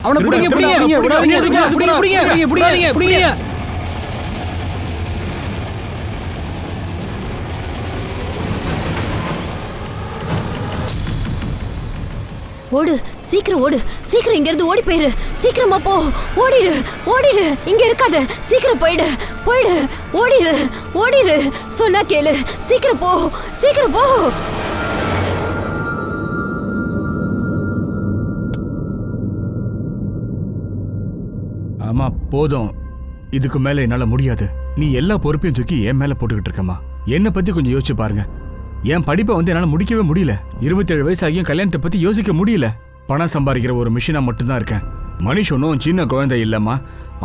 அவனை புடிங்க புடிங்க. ஓடு, சீக்கிரம் ஓடு, சீக்கிரம் இங்க இருந்து ஓடி போயிரு, சீக்கிரமா போ, ஓடிடு, ஓடிடு, இங்க இருக்காத, சீக்கிரம் போயிடு, போயிடு, ஓடிடு, ஓடிடு, சொன்னா கேளு, சீக்கிரம் போ, சீக்கிரம் போ. ஆமா போதும், இதுக்கு மேல என்னால முடியாது. நீ எல்லா பொறுப்பையும் தூக்கி என் மேல போட்டுக்கிட்டு இருக்கமா. என்னை பத்தி கொஞ்சம் யோசிச்சு பாருங்க. என் படிப்பை என்னால முடிக்கவே முடியல. 27 வயசாகியும் கல்யாணத்தை பத்தி யோசிக்க முடியல. பணம் சம்பாதிக்கிற ஒரு மிஷினா மட்டும்தான் இருக்கேன். மனுஷ் ஒன்றும் சின்ன குழந்தை இல்லம்மா.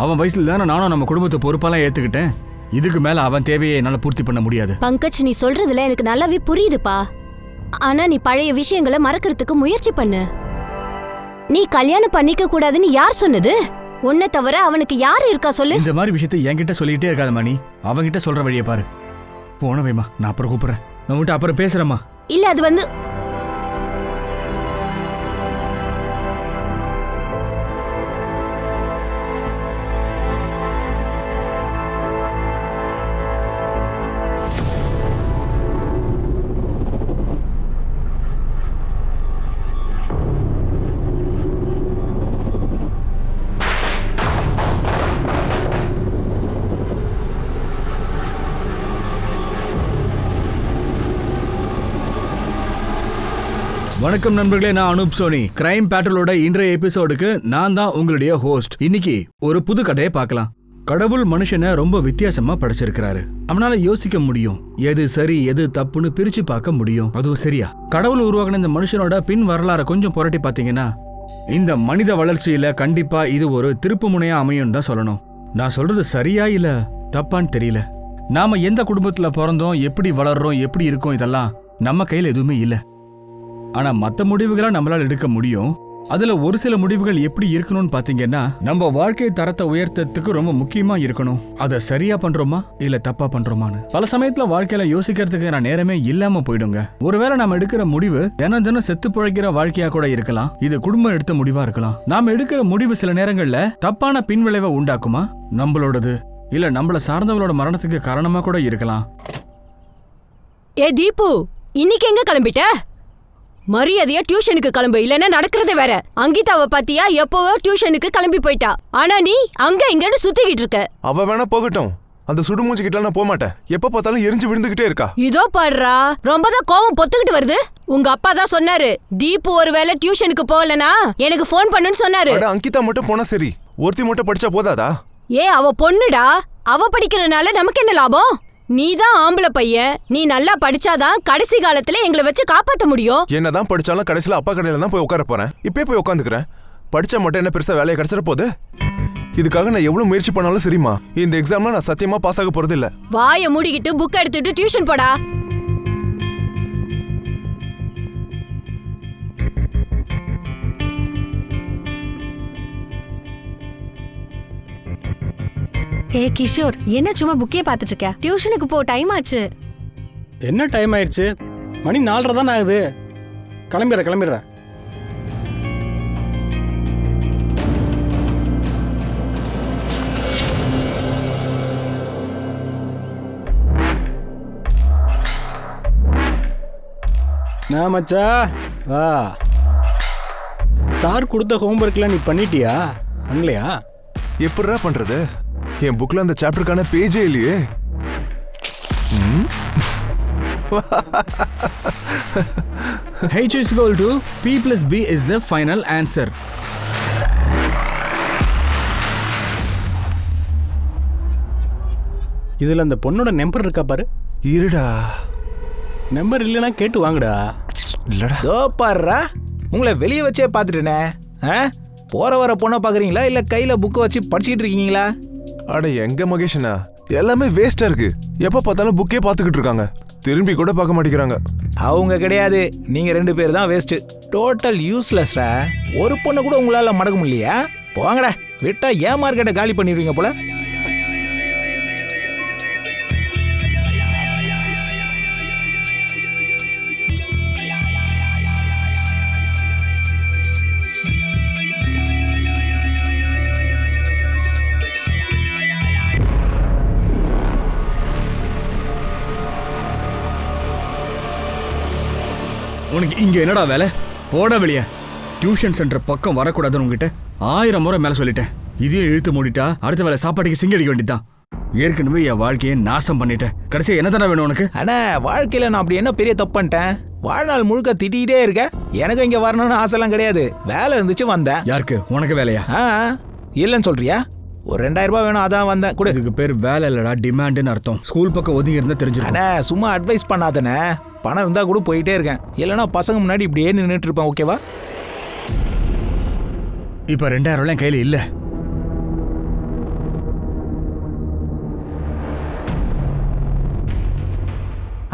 அவன் வயசுல தானே நானும் நம்ம குடும்பத்தை பொறுப்பெல்லாம் ஏத்துக்கிட்டேன். இதுக்கு மேல அவன் தேவையை என்னால பூர்த்தி பண்ண முடியாது. பங்கஜ், நீ சொல்றதுல எனக்கு நல்லாவே புரியுதுப்பா. ஆனா நீ பழைய விஷயங்களை மறக்கிறதுக்கு முயற்சி பண்ணு. நீ கல்யாணம் பண்ணிக்க கூடாதுன்னு யார் சொன்னது? உன்னை தவிர அவனுக்கு யாரு இருக்கா சொல்லு. இந்த மாதிரி விஷயத்தை என்கிட்ட சொல்லிக்கிட்டே இருக்காதம்மா. நீ அவன்கிட்ட சொல்ற வழியை பாரு. போனவேமா, நான் அப்புறம் கூப்பிடுறேன். நான் உன்கிட்ட அப்புறம் பேசுறேம்மா. இல்ல, அது வந்து வணக்கம் நண்பர்களே, நான் அனூப் சோனி. கிரைம் பேட்ரோலோட இன்றைய எபிசோடுக்கு நான் தான் உங்களுடைய ஹோஸ்ட். இன்னைக்கு ஒரு புது கதையை பார்க்கலாம். கடவுள் மனுஷனை ரொம்ப வித்தியாசமா படைச்சிருக்கிறாரு. அவனால யோசிக்க முடியும், எது சரி எது தப்புன்னு பிரிச்சு பார்க்க முடியும். அதுவும் சரியா கடவுள் உருவாக்கின இந்த மனுஷனோட பின் வரலாறை கொஞ்சம் புரட்டி பார்த்தீங்கன்னா, இந்த மனித வளர்ச்சியில கண்டிப்பா இது ஒரு திருப்பு முனையா அமையும் தான் சொல்லணும். நான் சொல்றது சரியா இல்ல தப்பான்னு தெரியல. நாம எந்த குடும்பத்துல பிறந்தோம், எப்படி வளர்றோம், எப்படி இருக்கோம், இதெல்லாம் நம்ம கையில எதுவுமே இல்ல. ஆனா மத்த முடிவுகளை நம்மளால எடுக்க முடியும். அதுல ஒரு சில முடிவுகள் எப்படி இருக்கணும்னு பாத்தீங்கன்னா, நம்ம வாழ்க்கை தரத்தை உயர்த்தத்துக்கு ரொம்ப முக்கியமா இருக்கணும். அதை சரியா பண்றோமா இல்ல தப்பா பண்றோமான்னு பல சமயத்துல வாழ்க்கையில யோசிக்கிறதுக்கு நான் நேரமே இல்லாம போயிடுங்க. ஒருவேளை நாம எடுக்கிற முடிவு தினம் தினம் செத்து பிழைக்கிற வாழ்க்கையா கூட இருக்கலாம். இது குடும்பம் எடுத்த முடிவா இருக்கலாம். நாம எடுக்கிற முடிவு சில நேரங்கள்ல தப்பான பின்விளைவை உண்டாக்குமா, நம்மளோடது இல்ல நம்மள சார்ந்தவங்களோட மரணத்துக்கு காரணமா கூட இருக்கலாம். ஏ தீபு, இன்னைக்கு எங்க கிளம்பிட்ட? மரியாதையா டியூஷனுக்கு கிளம்பு, இல்லன்னா நடக்கிறதே வேற. அங்கிதாவை பாத்தியா, எப்பவோ டியூஷனுக்கு கிளம்பி போயிட்டா. ஆனா நீ அங்க இங்கன்னு சுத்திக்கிட்டு இருக்க. அவ வேணா போகட்டும், அந்த சுடுமூஞ்சி கிட்ட நான் போக மாட்டேன். எப்ப பார்த்தாலும் எரிஞ்சு விழுந்துகிட்டே இருக்கா. இதோ பாடுறா, ரொம்பதான் கோவம் பொத்துக்கிட்டு வருது. உங்க அப்பா தான் சொன்னாரு, தீபு ஒருவேளை டியூஷனுக்கு போகலனா எனக்கு போன் பண்ணுன்னு சொன்னாரு. அங்கிதா மட்டும் போனா சரி, ஒருத்தி மட்டும் படிச்சா போதாதா? ஏ, அவ பொண்ணுடா. அவ படிக்கிறனால நமக்கு என்ன லாபம்? நீதான் ஆம்பளை பையன், நீ நல்லா படிச்சாதான் கடைசி காலத்துல எங்களை வச்சு காப்பாத்த முடியும். என்னதான் படிச்சாலும் கடைசியில அப்பா கடையில தான் போய் உட்கார போறேன். இப்பே போய் உட்காந்துக்கிறேன். படிச்சா மட்டும் என்ன பெருசா வேலையை கிடைச்சிட போகுது? இதுக்காக நான் எவ்வளவு முயற்சி பண்ணாலும் சரிமா, இந்த எக்ஸாம்ல நான் சத்தியமா பாஸ் ஆக போறது இல்ல. வாயை மூடிக்கிட்டு புக் எடுத்துட்டு டியூஷன் போடா. ஏ கிஷோர், என்ன சும்மா புக்கே பார்த்துட்டு இருக்க? டியூஷனுக்கு போ, டைம் ஆச்சு. என்ன டைம் ஆயிடுச்சு? மணி 4:30 தானே ஆகுது. கிளம்பிடுறேன். நான் மச்சா வா. சார் கொடுத்த ஹோம்ஒர்க்லாம் நீ பண்ணிட்டியா? பண்ணலையா? எப்படிடா பண்றது? என் புக்ல அந்த சாப்டருக்கான பேஜே இல்லையே. H is equal to P plus B is the final answer. இதுல அந்த பொண்ணோட நம்பர் இருக்கா பாரு. இருடா. நம்பர் இல்லைன்னா கேட்டு வாங்கடா. இல்லடா. தோ பாருடா, உங்களை வெளியே வச்சே பார்த்துட்டேனே. போற வர பொண்ணை பாக்குறீங்களா இல்ல கையில புக்கை வச்சு படிச்சுக்கிட்டு இருக்கீங்களா? அட எங்க மகேஷனா, எல்லாமே வேஸ்டா இருக்கு. எப்ப பார்த்தாலும் புக்கே பார்த்துக்கிட்டு இருக்காங்க, திரும்பி கூட பார்க்க மாட்டேங்கிறாங்க. அவங்க கிடையாது, நீங்க 2 பேர் தான் வேஸ்ட். டோட்டல் யூஸ்லெஸ்ரா. ஒரு பொண்ணை கூட உங்களால மடக்க முடியலையா? போங்கடா, விட்டா ஏன் மார்க்கெட்டை காலி பண்ணிடுவீங்க போல. உனக்கு இங்க என்னடா வேலை? போட வெளியே. டியூஷன் சென்டர் பக்கம் வரக்கூடாதுன்னு உங்ககிட்ட 1000 முறை மேல சொல்லிட்டேன். இதையும் இழுத்து மூடிட்டா அடுத்த வேலை சாப்பாட்டுக்கு சிங்கடிக்க வேண்டியதான். ஏற்கனவே என் வாழ்க்கையை நாசம் பண்ணிட்டேன். கடைசியா என்ன தானே வேணும் உனக்கு? அண்ணா வாழ்க்கையில நான் அப்படி என்ன பெரிய தப்பு பண்ணிட்டேன்? வாழ்நாள் முழுக்க திட்டிகிட்டே இருக்க. எனக்கு இங்க வரணும்னு ஆசைலாம் கிடையாது. வேலை இருந்துச்சு வந்தேன். யாருக்கு? உனக்கு வேலையா? இல்லைன்னு சொல்றியா? ஒரு 2000 ரூபாய் வேணும், அதான் வந்தேன். கூட இதுக்கு பேர் வேலை இல்லடா, டிமாண்டுன்னு அர்த்தம். ஸ்கூல் பக்கம் ஒதுங்கி இருந்தா தெரிஞ்சிருக்கும். அண்ணா சும்மா அட்வைஸ் பண்ணாதண்ணே. பணம் இருந்தா கூட போயிட்டே இருக்கேன். இல்லைன்னா பசங்க முன்னாடி இப்படியே நின்றுட்டு இருப்பேன். ஓகேவா? இப்ப 2000 ரூபாய் கையில இல்ல.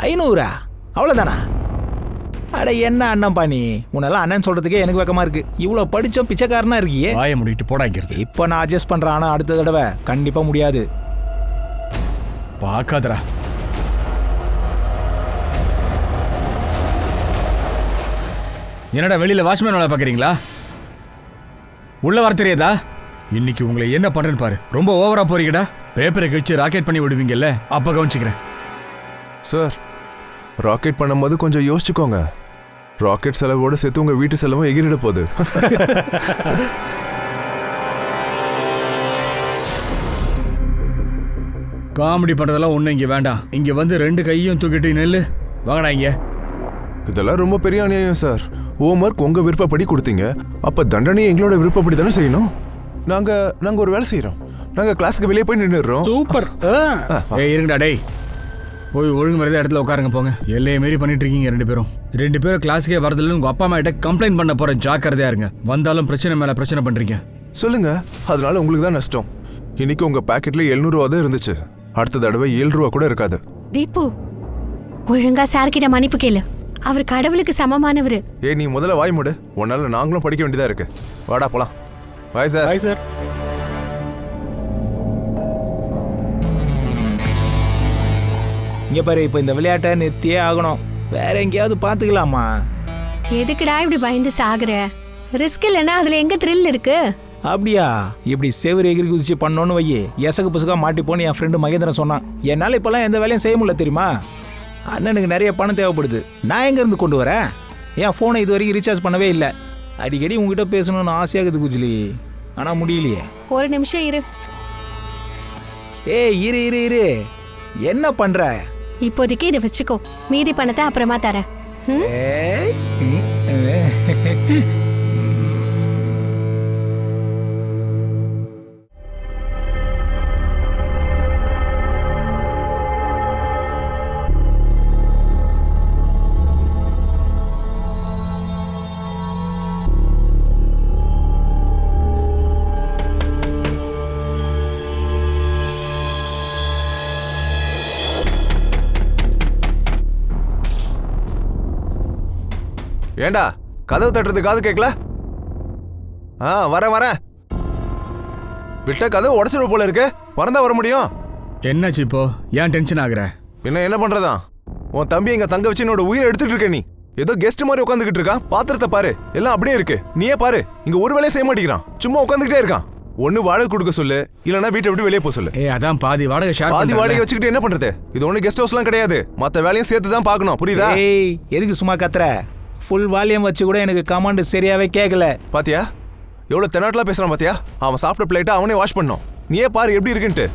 ஐநூறா? அவ்வளோதானா? அட என்ன அண்ணன்ப்பா நீ? உன்னெல்லாம் அண்ணன் சொல்றதுக்கே எனக்கு வெக்கமா இருக்கு. இவ்வளோ படிச்சோம் பிச்சைக்காரனா இருக்கியே. வாய முடிட்டு போடாங்கிறது. இப்போ நான் அட்ஜஸ்ட் பண்றேன், ஆனா அடுத்த தடவை கண்டிப்பா முடியாது. பாக்காதரா. என்னடா வெளியில வாட்ச்மேன் வேலை பாக்குறீங்களா? உள்ள வர தெரியாதா? இன்னைக்கு உங்களை என்ன பண்றேன்னு பாரு. ரொம்ப ஓவரா போறீங்கடா. பேப்பரை கிழிச்சு ராக்கெட் பண்ணி விடுவீங்கல்ல, அப்ப கவனிச்சுக்கிறேன். சார், ராக்கெட் பண்ணும்போது கொஞ்சம் யோசிச்சுக்கோங்க. ராக்கெட் செலவோடு சேர்த்து உங்க வீட்டு செலவும் எகிரிட போகுது. காமெடி பண்றதெல்லாம் ஒண்ணு இங்க வேண்டாம். இங்க வந்து 2 கையும் தூக்கிட்டு நெல்லு. வாங்கடா இங்க. இதெல்லாம் ரொம்ப பெரிய அநியாயம் சார். ஹோம்ஒர்க் உங்க விருப்பப்படி கொடுத்தீங்க, அப்ப தண்டனையை எங்களோட விருப்பப்படி தானே செய்யணும். நாங்க ஒரு வேலை செய்யறோம். நாங்க கிளாஸுக்கு வெளியே போய் நின்றுடுறோம். சூப்பர். இருங்கடா டேய். போய் ஒழுங்கு மரியாதை இடத்துல உட்காருங்க போங்க. எல்லையை மாரி பண்ணிட்டு இருக்கீங்க 2 பேரும் கிளாஸுக்கே வரதில்ல. உங்க அப்பா அம்மா கிட்ட கம்ப்ளைண்ட் பண்ண போறேன். ஜாக்கிரதையா இருங்க. வந்தாலும் பிரச்சனை மேல பிரச்சனை பண்றீங்க. சொல்லுங்க, அதனால உங்களுக்கு தான் நஷ்டம். இன்னைக்கு உங்க பாக்கெட்ல 700 ரூபா தான் இருந்துச்சு. அடுத்த தடவை 7 ரூபா கூட இருக்காது. தீபு, ஒழுங்கா சார்கிட்ட மன்னிப்பு கேளு. அவர் கடவுளுக்கு சமமானவர். நீ முதல்ல வாய் மூடு. உன்னால நாங்களும் படிக்க வேண்டியதா இருக்கு. வாடா போலாம். Bye sir. Bye sir. இங்க பாரு, இப்போ இந்த விளையாட்டை நிறுத்தியே ஆகணும். வேற எங்கேயாவது பாத்துக்கலாமா? எதுக்குடா இப்படி பயந்து சாகுற? ரிஸ்க் இல்லைன்னா அதுல எங்க த்ரில் இருக்கு? அப்படியா? இப்படி செவரு எகிரி குதிச்சு பண்ணோன்னு வையே, எசகு புசுக்கா மாட்டிப்போன்னு என் ஃப்ரெண்டு மகேந்திரன் சொன்னான். என்னால் இப்போல்லாம் எந்த வேலையும் செய்ய முடியல தெரியுமா? அண்ணனுக்கு நிறைய பணம் தேவைப்படுது. நான் எங்கேருந்து கொண்டு வரேன்? என் ஃபோனை இது வரைக்கும் ரீசார்ஜ் பண்ணவே இல்லை. அடிக்கடி உங்ககிட்ட பேசணும்னு ஆசையாகுது குஜிலி, ஆனால் முடியலையே. ஒரு நிமிஷம் இரு. இரு இரு இரு. என்ன பண்ற? இப்போதைக்கு இதை வச்சுக்கோ, மீதி பணத்தை அப்புறமா தரேன். ஏண்டா கதவு தட்டுறது காது கேட்கல? வரேன். விட்ட கதவு உடச்சிரு போல இருக்கு. வரந்தா வர முடியும். என்னாச்சு இப்போ? ஏன் டென்ஷன் ஆகுற? பின்ன என்ன பண்றதா? உன் தம்பி எங்க தங்க வச்சு என்னோட உயிரை எடுத்துட்டு இருக்க. நீ ஏதோ கெஸ்ட் மாதிரி உட்காந்துக்கிட்டு இருக்கான். பாத்திரத்தை பாரு, எல்லாம் அப்படியே இருக்கு. நீயே பாரு, இங்க ஒரு வேலையை செய்ய மாட்டேங்கிறான். சும்மா உட்காந்துக்கிட்டே இருக்கான். ஒண்ணு வாடகை கொடுக்க சொல்லு, இல்லனா வீட்டை விட்டு வெளியே போக சொல்லு. அதான் பாதி வாடகை ஷேர். பாதி வாடகை வச்சுக்கிட்டு என்ன பண்றது? இது ஒண்ணு கெஸ்ட் ஹவுஸ்லாம் கிடையாது. மத்த வேலையும் சேர்த்து தான் பார்க்கணும். புரியுதா? எதுக்கு சும்மா கத்துற? ஃபுல் வால்யூம் வச்சு கூட எனக்கு கமாண்ட் சரியாவே கேட்கல. பாத்தியா எவ்வளவு தெனாட்டலா பேசுறான்? பாத்தியா? அவன் சாப்பிட்ட பிளேட்டை அவனே வாஷ் பண்ணோம். நீயே பாரு எப்படி இருக்குன்ட்டு.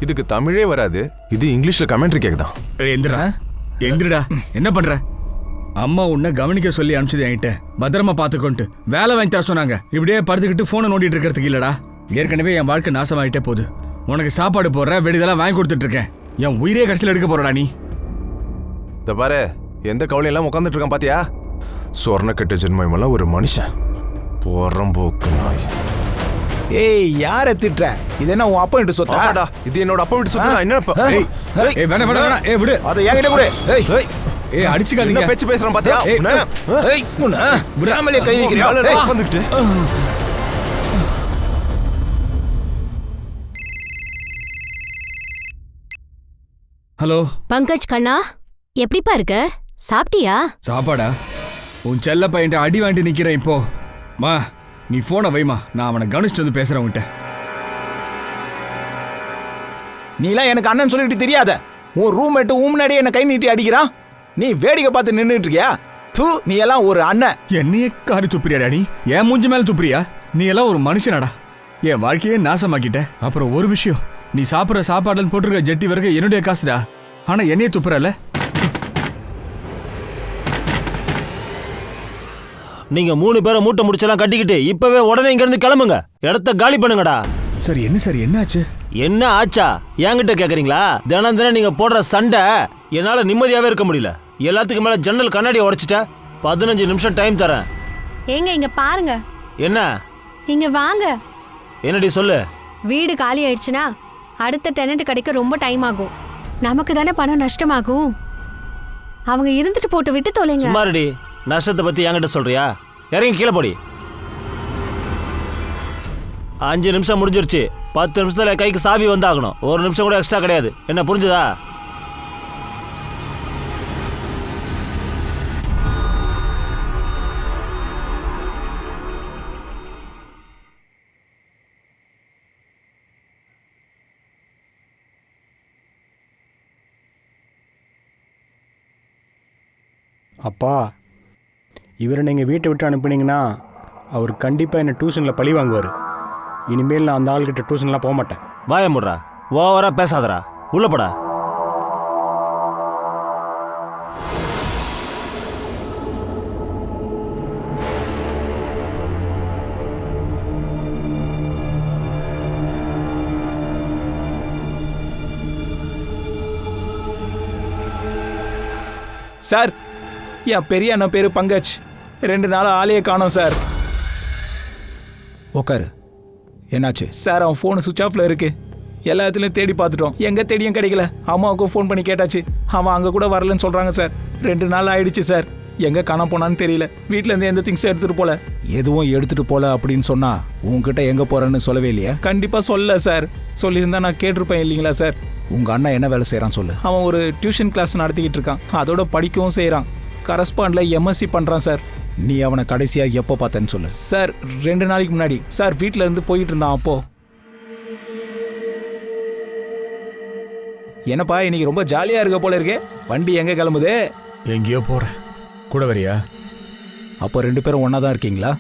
இதுக்கு தமிழே வராது, இது இங்கிலீஷ்ல கமெண்ட்ரி கேக்குதான். எந்திரடா. என்ன பண்ற? அம்மா உன்னை கவனிக்க சொல்லி அனுப்பிச்சது என்கிட்ட. பத்திரமா பாத்துக்கொண்டு வேலை வாங்கி தர சொன்னாங்க. இப்படியே படுத்துக்கிட்டு போனை நோண்டிட்டு இருக்கிறதுக்கு இல்லடா. ஏற்கனவே என் வாழ்க்கை நாசமாயிட்டே போகுது. உனக்கு சாப்பாடு போடுற, வெடிதெல்லாம் வாங்கி கொடுத்துட்டு இருக்கேன். என் உயிரே கடைசியில் எடுக்க போறடா நீ. இந்த பாரு, எந்த கவலையெல்லாம் உட்காந்துட்டு இருக்கான் பாத்தியா? சொர்ணக்கட்ட ஜென்மமெல்லாம் ஒரு மனுஷன். போறம்போக்கு நாய். யாரை திட்டுற? இது என்ன உன் அப்பா வீட்டு சொத்தா? இது என்னோட அப்பா வீட்டு சொத்து. நான் என்ன வேணாம். விடு. அதை என்கிட்ட கூட. அடிச்சுக்காதீங்க. பேச்சு பேசுறான் பாத்தியா? விடாமலே கை வைக்கிறியா? உட்காந்துக்கிட்டு. ஹலோ பங்கஜ் கண்ணா, எப்படிப்பா இருக்க? சாப்பிட்டியா? சாப்பாடா? உன் செல்ல பையன் அடி வாங்கிட்டு நிக்கிறேன் இப்போ. மா, நீ போனை வைமா, நான் அவனை கவனிச்சுட்டு வந்து பேசுறேன் உன்கிட்ட. நீலாம் எனக்கு அண்ணன் சொல்லிட்டு தெரியாத. உன் ரூம்மேட்டு முன்னாடியே என்ன கை நீட்டி அடிக்கிறான். நீ வேடிக்கை பார்த்து நின்றுட்டு இருக்கியா? தூ, நீ எல்லாம் ஒரு அண்ணன். என்னையே காரி துப்புறியாடா நீ? என் மூஞ்சி மேல துப்புறியா? நீ எல்லாம் ஒரு மனுஷனாடா. என் வாழ்க்கையே நாசமாக்கிட்ட. அப்புறம் ஒரு விஷயம், நீ சாப்பிட்ற சாப்பாடுல போட்டிருக்க ஜெட்டி வரைக்கும் என்னுடைய காசுடா. ஆனா என்னையே துப்புறல. நீங்க 3 பேரை மூட்டை முடிச்செல்லாம் கட்டிக்கிட்டு இப்பவே உடனே இங்க இருந்து கிளம்புங்க. இடத்த காலி பண்ணுங்கடா. சரி என்னாச்சு? என்ன ஆச்சா என்கிட்ட கேக்குறீங்களா? தினம் தினம் நீங்க போடுற சண்டை என்னால நிம்மதியாவே இருக்க முடியல. எல்லாத்துக்கும் மேல ஜன்னல் கண்ணாடியை உடைச்சிட்ட. 15 நிமிஷம் டைம் தரேன். ஏங்க இங்க பாருங்க. என்ன? இங்க வாங்க. என்னடி சொல்லு. வீடு காலி ஆயிடுச்சுன்னா அடுத்த டெனண்ட் கிடைக்க ரொம்ப டைம் ஆகும். நமக்கு தானே பணம் நஷ்டமாகும். அவங்க இருந்துட்டு போட்டு விட்டு தொலைங்க. சும்மாருடி. நஷ்டத்தை பத்தி என்கிட்ட சொல்றியா? இறங்கி கீழே போடி. 5 நிமிஷம் முடிஞ்சிருச்சு. 10 நிமிஷத்துல கைக்கு சாவி வந்தாகணும். 1 நிமிஷம் கூட எக்ஸ்ட்ரா கிடையாது. என்ன புரிஞ்சுதா? அப்பா, இவரை நீங்கள் வீட்டை விட்டு அனுப்புனீங்கன்னா அவர் கண்டிப்பாக என்னை டியூஷனில் பழி வாங்குவார். இனிமேல் நான் அந்த ஆள்கிட்ட டியூஷன்லாம் போக மாட்டேன். வாய முடுறா. ஓவரா பேசாதடா. உள்ள போடா. சார், என் பெரிய அண்ணன் பேரு பங்கஜ். 2 நாள் ஆளையே காணோம் சார். உக்காரு. என்னாச்சு சார்? அவன் ஃபோனு சுவிட்ச் ஆஃப்ல இருக்கு. எல்லா இடத்துலையும் தேடி பார்த்துட்டோம், எங்கே தேடியும் கிடைக்கல. அம்மாவுக்கும் ஃபோன் பண்ணி கேட்டாச்சு, அவன் அங்கே கூட வரலன்னு சொல்கிறாங்க சார். 2 நாள் ஆயிடுச்சு சார். எங்கே காணாம போனான்னு தெரியல. வீட்டிலேருந்து எந்த திங்ஸும் எடுத்துகிட்டு போல. எதுவும் எடுத்துகிட்டு போல அப்படின்னு சொன்னா உங்ககிட்ட எங்கே போகிறேன்னு சொல்லவே இல்லையா? கண்டிப்பாக சொல்ல சார். சொல்லியிருந்தா நான் கேட்டிருப்பேன் இல்லைங்களா சார்? உங்கள் அண்ணன் என்ன வேலை செய்கிறான் சொல்லு. அவன் ஒரு டியூஷன் கிளாஸ் நடத்திக்கிட்டு இருக்கான். அதோட படிக்கவும் செய்கிறான். கரஸ்பாண்டில் எம்எஸ்சி பண்ணுறான் சார். நீ அவனை கடைசியாக எப்போ பார்த்தேன்னு சொல்லு சார். 2 நாளைக்கு முன்னாடி சார். வீட்டில் இருந்து போயிட்டு இருந்தான். அப்போ என்னப்பா இன்னைக்கு ரொம்ப ஜாலியாக இருக்க போல இருக்கே. வண்டி எங்கே கிளம்புது? எங்கேயோ போறேன். கூட வரியா? அப்போ 2 பேரும் ஒன்றா தான் இருக்கீங்களா?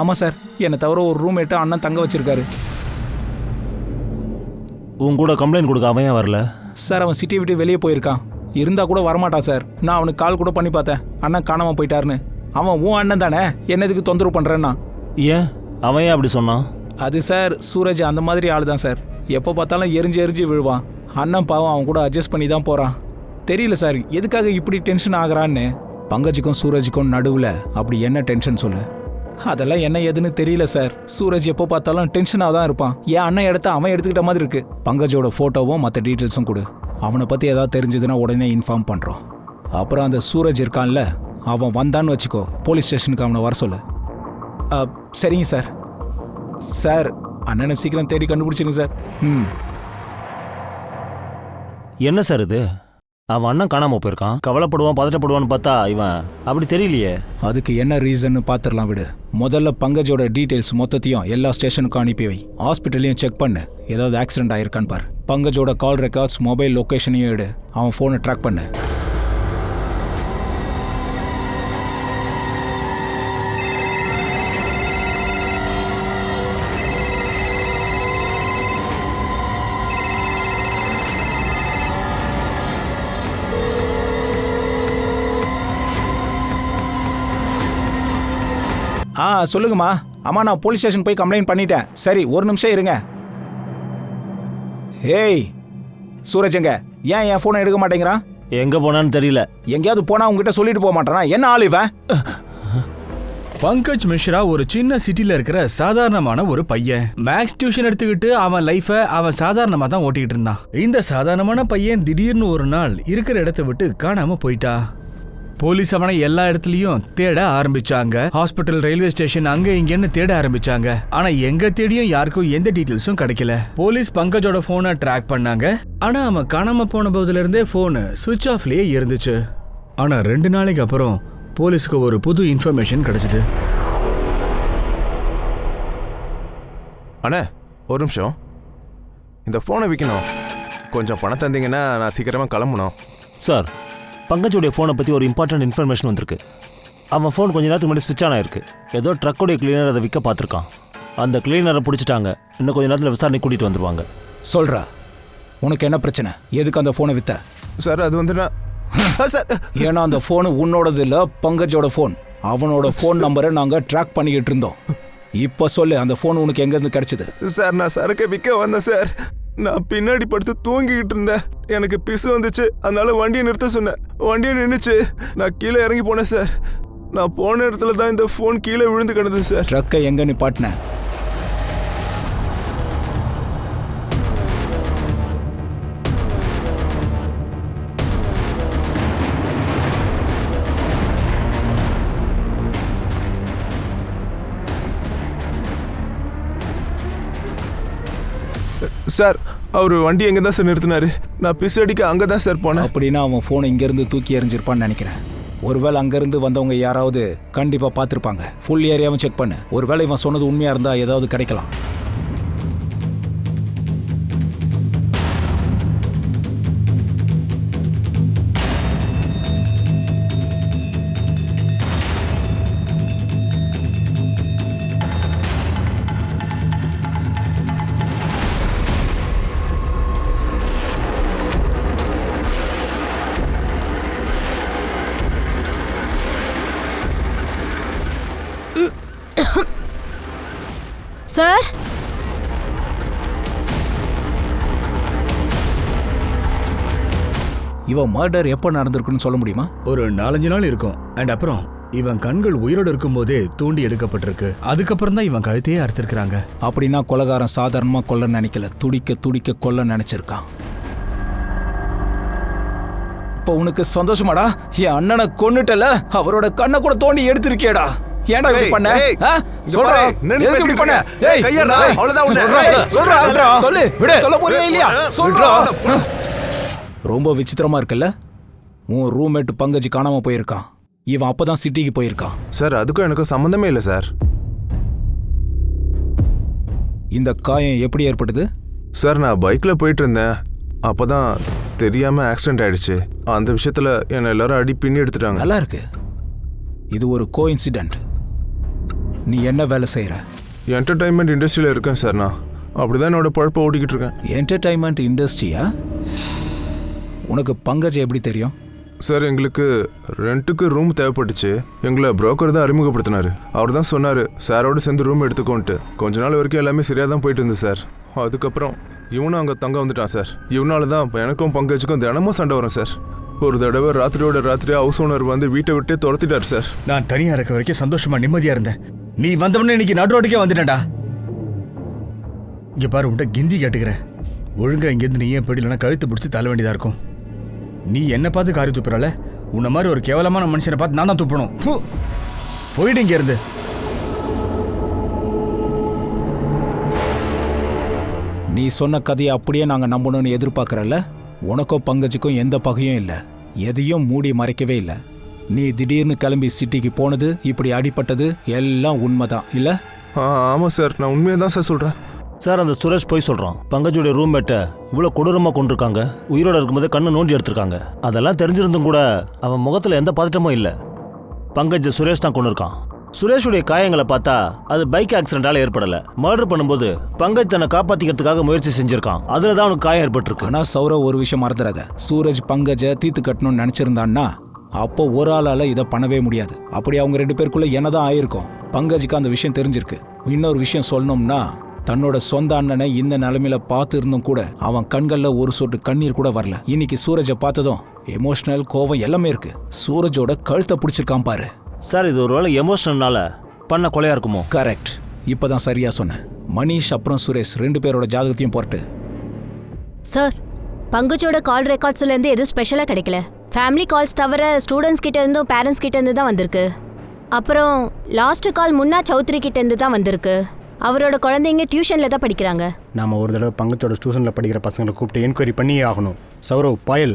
ஆமாம் சார். என்னை தவிர ஒரு ரூம்மேட்டு அண்ணன் தங்க வச்சிருக்காரு. உன் கூட கம்ப்ளைண்ட் கொடுக்க அவன் ஏன் வரல? சார் அவன் சிட்டி விட்டு வெளியே போயிருக்கான். இருந்தால் கூட வரமாட்டான் சார். நான் அவனுக்கு கால் கூட பண்ணி பார்த்தேன், அண்ணன் காணாமல் போயிட்டாருன்னு. அவன் உன் அண்ணன் தானே, என்னதுக்கு தொந்தரவு பண்ணுறேன்னா? ஏன் அவன் ஏன் அப்படி சொன்னான்? அது சார், சூரஜ் அந்த மாதிரி ஆள் தான் சார். எப்போ பார்த்தாலும் எரிஞ்சு விழுவான். அண்ணன் பாவம் அவன் கூட அட்ஜஸ்ட் பண்ணி தான் போகிறான். தெரியல சார் எதுக்காக இப்படி டென்ஷன் ஆகுறான்னு. பங்கஜுக்கும் சூரஜுக்கும் நடுவில் அப்படி என்ன டென்ஷன் சொல்லு? அதெல்லாம் என்ன ஏதுன்னு தெரியல சார். சூரஜ் எப்போ பார்த்தாலும் டென்ஷனாக தான் இருப்பான். என் அண்ணன் இடத்த அவன் எடுத்துக்கிட்ட மாதிரி இருக்கு. பங்கஜோட ஃபோட்டோவும் மற்ற டீட்டெயில்ஸும் கொடு. அவனை பற்றி ஏதாவது தெரிஞ்சதுன்னா உடனே இன்ஃபார்ம் பண்ணுறோம். அப்புறம் அந்த சூரஜ் இருக்கான்ல, அவன் வந்தான்னு வச்சுக்கோ, போலீஸ் ஸ்டேஷனுக்கு அவனை வர சொல்லு. சரிங்க சார். சார் அண்ணனை சீக்கிரம் தேடி கண்டுபிடிச்சிருங்க சார். என்ன சார் இது? அவன் அண்ணன் காணாம போயிருக்கான். கவலைப்படுவான் பதட்டப்படுவான்னு பார்த்தா இவன் அப்படி தெரியலையே. அதுக்கு என்ன ரீசன்னு பார்த்துடலாம் விடு. முதல்ல பங்கஜோட டீட்டெயில்ஸ் மொத்தத்தையும் எல்லா ஸ்டேஷனுக்கும் அனுப்பி வை. ஹாஸ்பிட்டலையும் செக் பண்ணு, ஏதாவது ஆக்சிடென்ட் ஆயிருக்கான்னு பாரு. பங்கஜோட கால் ரெக்கார்ட்ஸ், மொபைல் லொக்கேஷனையும் எடு. அவன் ஃபோனை ட்ராக் பண்ணு. சொல்லுங்கம்மா. அம்மா நான் போலீஸ் ஸ்டேஷன் போய் கம்ப்ளைண்ட் பண்ணிட்டேன். சரி ஒரு நிமிஷம் இருங்க. ஏய் சூரஜ்ங்க, ஏன் என் ஃபோனை எடுக்க மாட்டேங்கிறான்? எங்க போனான்னு தெரியல. எங்கேயாவது போனா உங்ககிட்ட சொல்லிட்டு போக மாட்டானா? என்ன ஆள் இவன்? பங்கஜ் மிஸ்ரா ஒரு சின்ன சிட்டில இருக்கிற சாதாரணமான ஒரு பையன். மேக்ஸ் டியூஷன் எடுத்துக்கிட்டு அவன் லைஃபை அவன் சாதாரணமா தான் ஓட்டிக்கிட்டு இருந்தான். இந்த சாதாரணமான பையன் திடீர்னு ஒரு நாள் இருக்கிற இடத்தை விட்டு காணாம போயிட்டா. போலீஸ் அவனை எல்லா இடத்துலயும் தேட ஆரம்பிச்சாங்க. ஹாஸ்பிட்டல், ரயில்வே ஸ்டேஷன், அங்க இங்கன்னு தேட ஆரம்பிச்சாங்க. ஆனா எங்க தேடியும் யாருக்கும் எந்த டீட்டெயில்ஸும் கிடைக்கல. போலீஸ் பங்கஜோட போனை ட்ராக் பண்ணாங்க. ஆனா அவன் காணாம போன போதுல இருந்தே போனு சுவிட்ச் ஆஃப்லயே இருந்துச்சு. ஆனா 2 நாளைக்கு அப்புறம் போலீஸ்க்கு ஒரு புது இன்ஃபர்மேஷன் கிடைச்சது. அண்ணே ஒரு நிமிஷம், இந்த போனை விற்கணும். கொஞ்சம் பணம் தந்தீங்கன்னா நான் சீக்கிரமா கிளம்பணும். சார், பங்கஜோடைய ஃபோனை பற்றி ஒரு இம்பார்ட்டன்ட் இன்ஃபர்மேஷன் வந்திருக்கு. அவன் ஃபோன் கொஞ்ச நேரத்துக்கு முன்னாடி ஸ்விட்ச் ஆன் ஆயிருக்கு. ஏதோ ட்ரக்கோடைய கிளீனர் அதை விற்க பார்த்துருக்கான். அந்த கிளீனரை பிடிச்சிட்டாங்க. இன்னும் கொஞ்ச நேரத்தில் விசாரணை கூட்டிகிட்டு வந்துருவாங்க. சொல்கிறா, உனக்கு என்ன பிரச்சனை? எதுக்கு அந்த ஃபோனை விற்ற? சார் அது வந்து நான் சார் ஏன்னா அந்த ஃபோனு உன்னோடது இல்லை, பங்கஜோட ஃபோன். அவனோட ஃபோன் நம்பரை நாங்கள் ட்ராக் பண்ணிக்கிட்டு இருந்தோம். இப்போ சொல்லு, அந்த ஃபோன் உனக்கு எங்கேருந்து கிடைச்சிது? சார் நான் சரக்கை விற்க வந்தேன் சார். நான் பின்னாடி படுத்து தூங்கிக்கிட்டு இருந்தேன். எனக்கு பிசு வந்துச்சு, அதனால வண்டியை நிறுத்த சொன்னேன். வண்டியை நின்றுச்சு. நான் கீழே இறங்கி போனேன் சார். நான் போன இடத்துல தான் இந்த ஃபோன் கீழே விழுந்து கிடந்தது சார். ட்ரக்கை எங்கே நிப்பாட்டின? சார் அவர் வண்டி எங்கே தான் சார் நிறுத்தினாரு. நான் பிசு அடிக்க அங்கே தான் சார் போனேன். அப்படின்னா அவன் ஃபோனை இங்கேருந்து தூக்கி எறிஞ்சிருப்பான்னு நினைக்கிறேன். ஒருவேளை அங்கேருந்து வந்தவங்க யாராவது கண்டிப்பாக பார்த்துருப்பாங்க. ஃபுல் ஏரியாவும் செக் பண்ணு. ஒருவேளை இவன் சொன்னது உண்மையாக இருந்தால் ஏதாவது கிடைக்கலாம். சார் இவன் மர்டர் எப்போ நடந்திருக்குன்னு சொல்ல முடியுமா? ஒரு 4-5 நாள் இருக்கும். அண்ட் அப்புறம் இவன் கண்கள் உயிரோடு இருக்கும்போதே தூண்டி எடுக்கப்பட்டிருக்கு. அதுக்கப்புறம் தான் இவன் கழுத்தையே அறுத்திருக்கிறாங்க. அப்படின்னா கொலைகாரன் சாதாரணமாக கொல்ல நினைக்கல, துடிக்க துடிக்க கொல்ல நினைச்சிருக்கான். இப்போ உனக்கு சந்தோஷமாடா? என் அண்ணனை கொன்னுட்டல, அவரோட கண்ணை கூட தோண்டி எடுத்திருக்கேடா. ஏன்டா இப்படி பண்ண? சொல்றா, எதுக்கு இப்படி பண்ண? கையறா, அவ்வளவுதான் உன்னை. சொல்றா, சொல்லு, விடு. சொல்ல போறியா இல்லையா? சொல்றா. ரொம்ப விசித்திரமா இருக்குல்ல? உன் ரூம்மேட் பங்கஜி காணாம போயிருக்கான். இவன் அப்பதான் சிட்டிக்கு போயிருக்கான். சார் அதுக்கும் எனக்கு சம்மந்தமே இல்லை சார். இந்த காயம் எப்படி ஏற்பட்டது? சார் நான் பைக்கில் போயிட்டு இருந்தேன். அப்போதான் தெரியாமல் ஆக்சிடென்ட் ஆயிடுச்சு. அந்த விஷயத்தில் என்னை எல்லாரும் அடி பின்னி எடுத்துட்டாங்க. நல்லா இருக்கு. இது ஒரு கோஇன்சிடென்ட். நீ என்ன வேலை செய்கிற? என்டர்டைன்மெண்ட் இண்டஸ்ட்ரியில் இருக்கேன் சார். நான் அப்படிதான் என்னோட பழப்பை ஓட்டிக்கிட்டு இருக்கேன். என்டர்டைன்மெண்ட் இண்டஸ்ட்ரியா? உனக்கு பங்கஜ் எப்படி தெரியும்? சார் எங்களுக்கு ரெண்ட்டுக்கு ரூம் தேவைப்பட்டுச்சு. எங்களை புரோக்கர் தான் அறிமுகப்படுத்தினார். அவர் தான் சொன்னார் சாரோடு சேர்ந்து ரூம் எடுத்துக்கோன்ட்டு. கொஞ்ச நாள் வரைக்கும் எல்லாமே சரியாக தான் போயிட்டு இருந்தது சார். அதுக்கப்புறம் இவனும் அங்கே தங்க வந்துட்டான் சார். இவனால தான் எனக்கும் பங்கஜுக்கும் தினமும் சண்டை வரும் சார். ஒரு தடவை ராத்திரியோட ராத்திரியா ஹவுஸ் ஓனர் வந்து வீட்டை விட்டே துரத்திட்டார் சார். நான் தனியா இருக்க வரைக்கும் சந்தோஷமா நிம்மதியா இருந்தேன். நீ வந்தவொடனே இன்னைக்கு நடு ரோட்டுக்கே வந்துட்டேன்டா. இங்க பாரு, உன்கிட்ட கிந்தி கேட்டுக்கிறேன். ஒழுங்கா இங்கேருந்து நீ ஏன் போயிடலன்னா கழுத்து பிடிச்சி தள்ள வேண்டியதா இருக்கும். நீ என்ன பார்த்து காரி துப்புறால, உன்ன மாதிரி ஒரு கேவலமான மனுஷனை பார்த்து நான் தான் துப்பணும். போயிடு இங்க இருந்து. நீ சொன்ன கதையை அப்படியே நாங்கள் நம்பணும்னு எதிர்பார்க்குறல்ல? உனக்கும் பங்கஜுக்கும் எந்த பகையும் இல்லை, எதையும் மூடி மறைக்கவே இல்லை. நீ திடீர்னு கிளம்பி சிட்டிக்கு போனது, இப்படி அடிபட்டது எல்லாம் உண்மைதான் இல்லை? ஆமாம் சார், நான் உண்மையை தான் சார் சொல்கிறேன். சார் அந்த சுரேஷ் போய் சொல்கிறான். பங்கஜுடைய ரூம்மேட்டை இவ்வளோ கொடூரமாக கொண்டிருக்காங்க. உயிரோடு இருக்கும்போது கண்ணை நோண்டி எடுத்திருக்காங்க. அதெல்லாம் தெரிஞ்சிருந்தும் கூட அவன் முகத்தில் எந்த பதட்டமும் இல்லை. பங்கஜ் சுரேஷ் தான் கொண்டிருக்கான். சுரேஷுடைய காயங்களை பார்த்தா அது பைக் ஆக்சிடென்டால ஏற்படலை. மர்டர் பண்ணும்போது பங்கஜ் தன்னை காப்பாற்றிக்கிறதுக்காக முயற்சி செஞ்சிருக்கான். அதில் தான் அவனுக்கு காயம் ஏற்பட்டிருக்கு. ஆனால் சௌரவ் ஒரு விஷயம் மறந்துடாத. சூரஜ் பங்கஜை தீர்த்து கட்டணும்னு நினச்சிருந்தான்னா அப்போ ஒரு ஆளால் இதை பண்ணவே முடியாது. அப்படி அவங்க 2 பேருக்குள்ளே என்னதான் ஆயிருக்கும். பங்கஜுக்கு அந்த விஷயம் தெரிஞ்சிருக்கு. இன்னொரு விஷயம் சொல்லணும்னா, தன்னோட சொந்த அண்ணனை இந்த நிலைமையில பார்த்து இருந்தும் கூட அவன் கண்களில் ஒரு சொட்டு கண்ணீர் கூட வரல. இன்னைக்கு சூரஜை பார்த்ததும் எமோஷனல் கோவம் எல்லாமே இருக்கு. சூரஜோட கழுத்தை பிடிச்சிருக்கான் பாரு. சார் இது ஒருவேளை எமோஷனல்னால பண்ண கொலையா இருக்குமோ? கரெக்ட், இப்போதான் சரியா சொன்னேன். மனிஷ் அப்புறம் சுரேஷ் 2 பேரோட ஜாதகத்தையும் போட்டு. சார், பங்கஜோட கால் ரெக்கார்ட்ஸ்ல இருந்து எதுவும் ஸ்பெஷலா கிடைக்கல. ஃபேமிலி கால்ஸ் தவிர ஸ்டூடெண்ட்ஸ் கிட்ட இருந்தும் பேரண்ட்ஸ் கிட்ட இருந்து தான் வந்திருக்கு. அப்புறம் லாஸ்ட் கால் முன்னா சௌத்ரி கிட்ட இருந்து தான் வந்திருக்கு. அவரோட குழந்தைங்க டியூஷன்ல தான் படிக்கிறாங்க. நாம் ஒரு தடவை பங்கஜோட டியூஷனில் படிக்கிற பசங்களை கூப்பிட்டு என்கொயரி பண்ணியே ஆகணும். சௌரவ், பாயல்,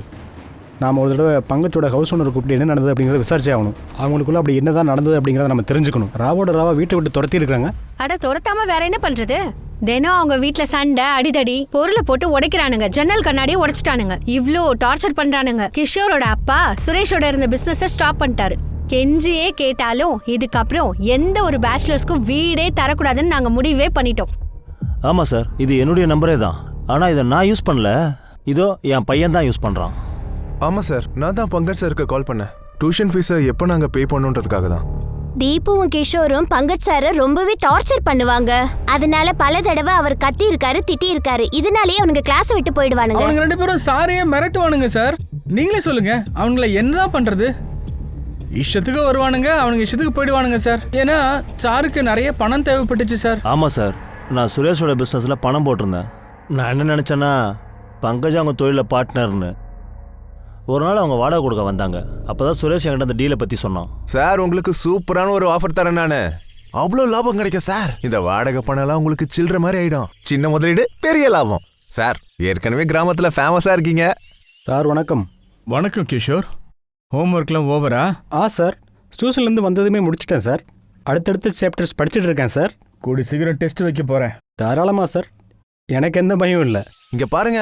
நாம் ஒரு தடவை பங்கஜோட ஹவுஸ் ஓனர் கூப்பிட்டு என்ன நடந்தது அப்படிங்கிறத விசாரிச்சே ஆகணும். அவங்களுக்குள்ள அப்படி என்ன தான் நடந்தது அப்படிங்கிறத நம்ம தெரிஞ்சுக்கணும். ராவோட ராவா வீட்டை விட்டு துரத்தி இருக்காங்க. அட துரத்தாம வேற என்ன பண்றது? தினம் அவங்க வீட்டுல சண்டை, அடிதடி, பொருளை போட்டு உடைக்கிறானுங்க, ஜன்னல் கண்ணாடியை உடைச்சிட்டானுங்க, இவ்ளோ டார்ச்சர் பண்றானுங்க. கிஷோரோட அப்பா சுரேஷோட இருந்த பிசினஸை ஸ்டாப் பண்ணிட்டாரு. கெஞ்சியே கேட்டாலும் இதுக்கப்புறம் எந்த ஒரு பேச்சுலர்ஸ்க்கும் வீடே தரக்கூடாதுன்னு நாங்க முடிவே பண்ணிட்டோம். ஆமாம் சார், இது என்னுடைய நம்பரே தான். ஆனால் இதை நான் யூஸ் பண்ணல, இதோ என் பையன் தான் யூஸ் பண்ணுறான். ஆமா சார், நான் தான் பங்கஜ் சாருக்கு கால் பண்ணேன். டியூஷன் ஃபீஸை எப்போ நாங்கள் பே பண்ணுன்றதுக்காக தான். தீபுவும் கிஷோரும் பங்கஜ் சார ரொம்பவே டார்ச்சர் பண்ணுவாங்க. அதனால பல தடவை அவர் கத்தி இருக்காரு, திட்டி இருக்காரு. இதனாலேயே அவனுங்க கிளாஸ் விட்டு போயிடுவானுங்க. அவனுங்க 2 பேரும் சாரையே மிரட்டுவானுங்க சார். நீங்களே சொல்லுங்க, அவங்கள என்னதான் பண்றது? இஷ்டத்துக்கு வருவானுங்க, அவனுங்க இஷ்டத்துக்கு போயிடுவானுங்க சார். ஏன்னா சாருக்கு நிறைய பணம் தேவைப்பட்டுச்சு சார். ஆமாம் சார், நான் சுரேஷோட பிஸ்னஸில் பணம் போட்டிருந்தேன். நான் என்ன நினச்சேன்னா, பங்கஜ் அவங்க தொழிலில் பார்ட்னர்னு. ஒரு நாள் அவங்க வாடகை கொடுக்க வந்தாங்க. அப்போ தான் சுரேஷ் என்கிட்ட அந்த டீலை பற்றி சொன்னான். சார், உங்களுக்கு சூப்பரான ஒரு ஆஃபர் தரேன் நான். அவ்வளோ லாபம் கிடைக்கும் சார். இந்த வாடகை பணம்லாம் உங்களுக்கு சில்லற மாதிரி ஆயிடும். சின்ன முதலீடு பெரிய லாபம். சார், ஏற்கனவே கிராமத்தில் ஃபேமஸாக இருக்கீங்க. சார் வணக்கம். வணக்கம் கிஷோர். ஹோம்ஒர்க்லாம் ஓவரா? சார், டியூஷன்லேருந்து வந்ததுமே முடிச்சிட்டேன் சார். அடுத்தடுத்து சாப்டர்ஸ் படிச்சுட்டு இருக்கேன் சார். கூடி சீக்கிரம் டெஸ்ட் வைக்க போறேன். தாராளமாக சார், எனக்கு எந்த பயம் இல்லை. இங்க பாருங்க,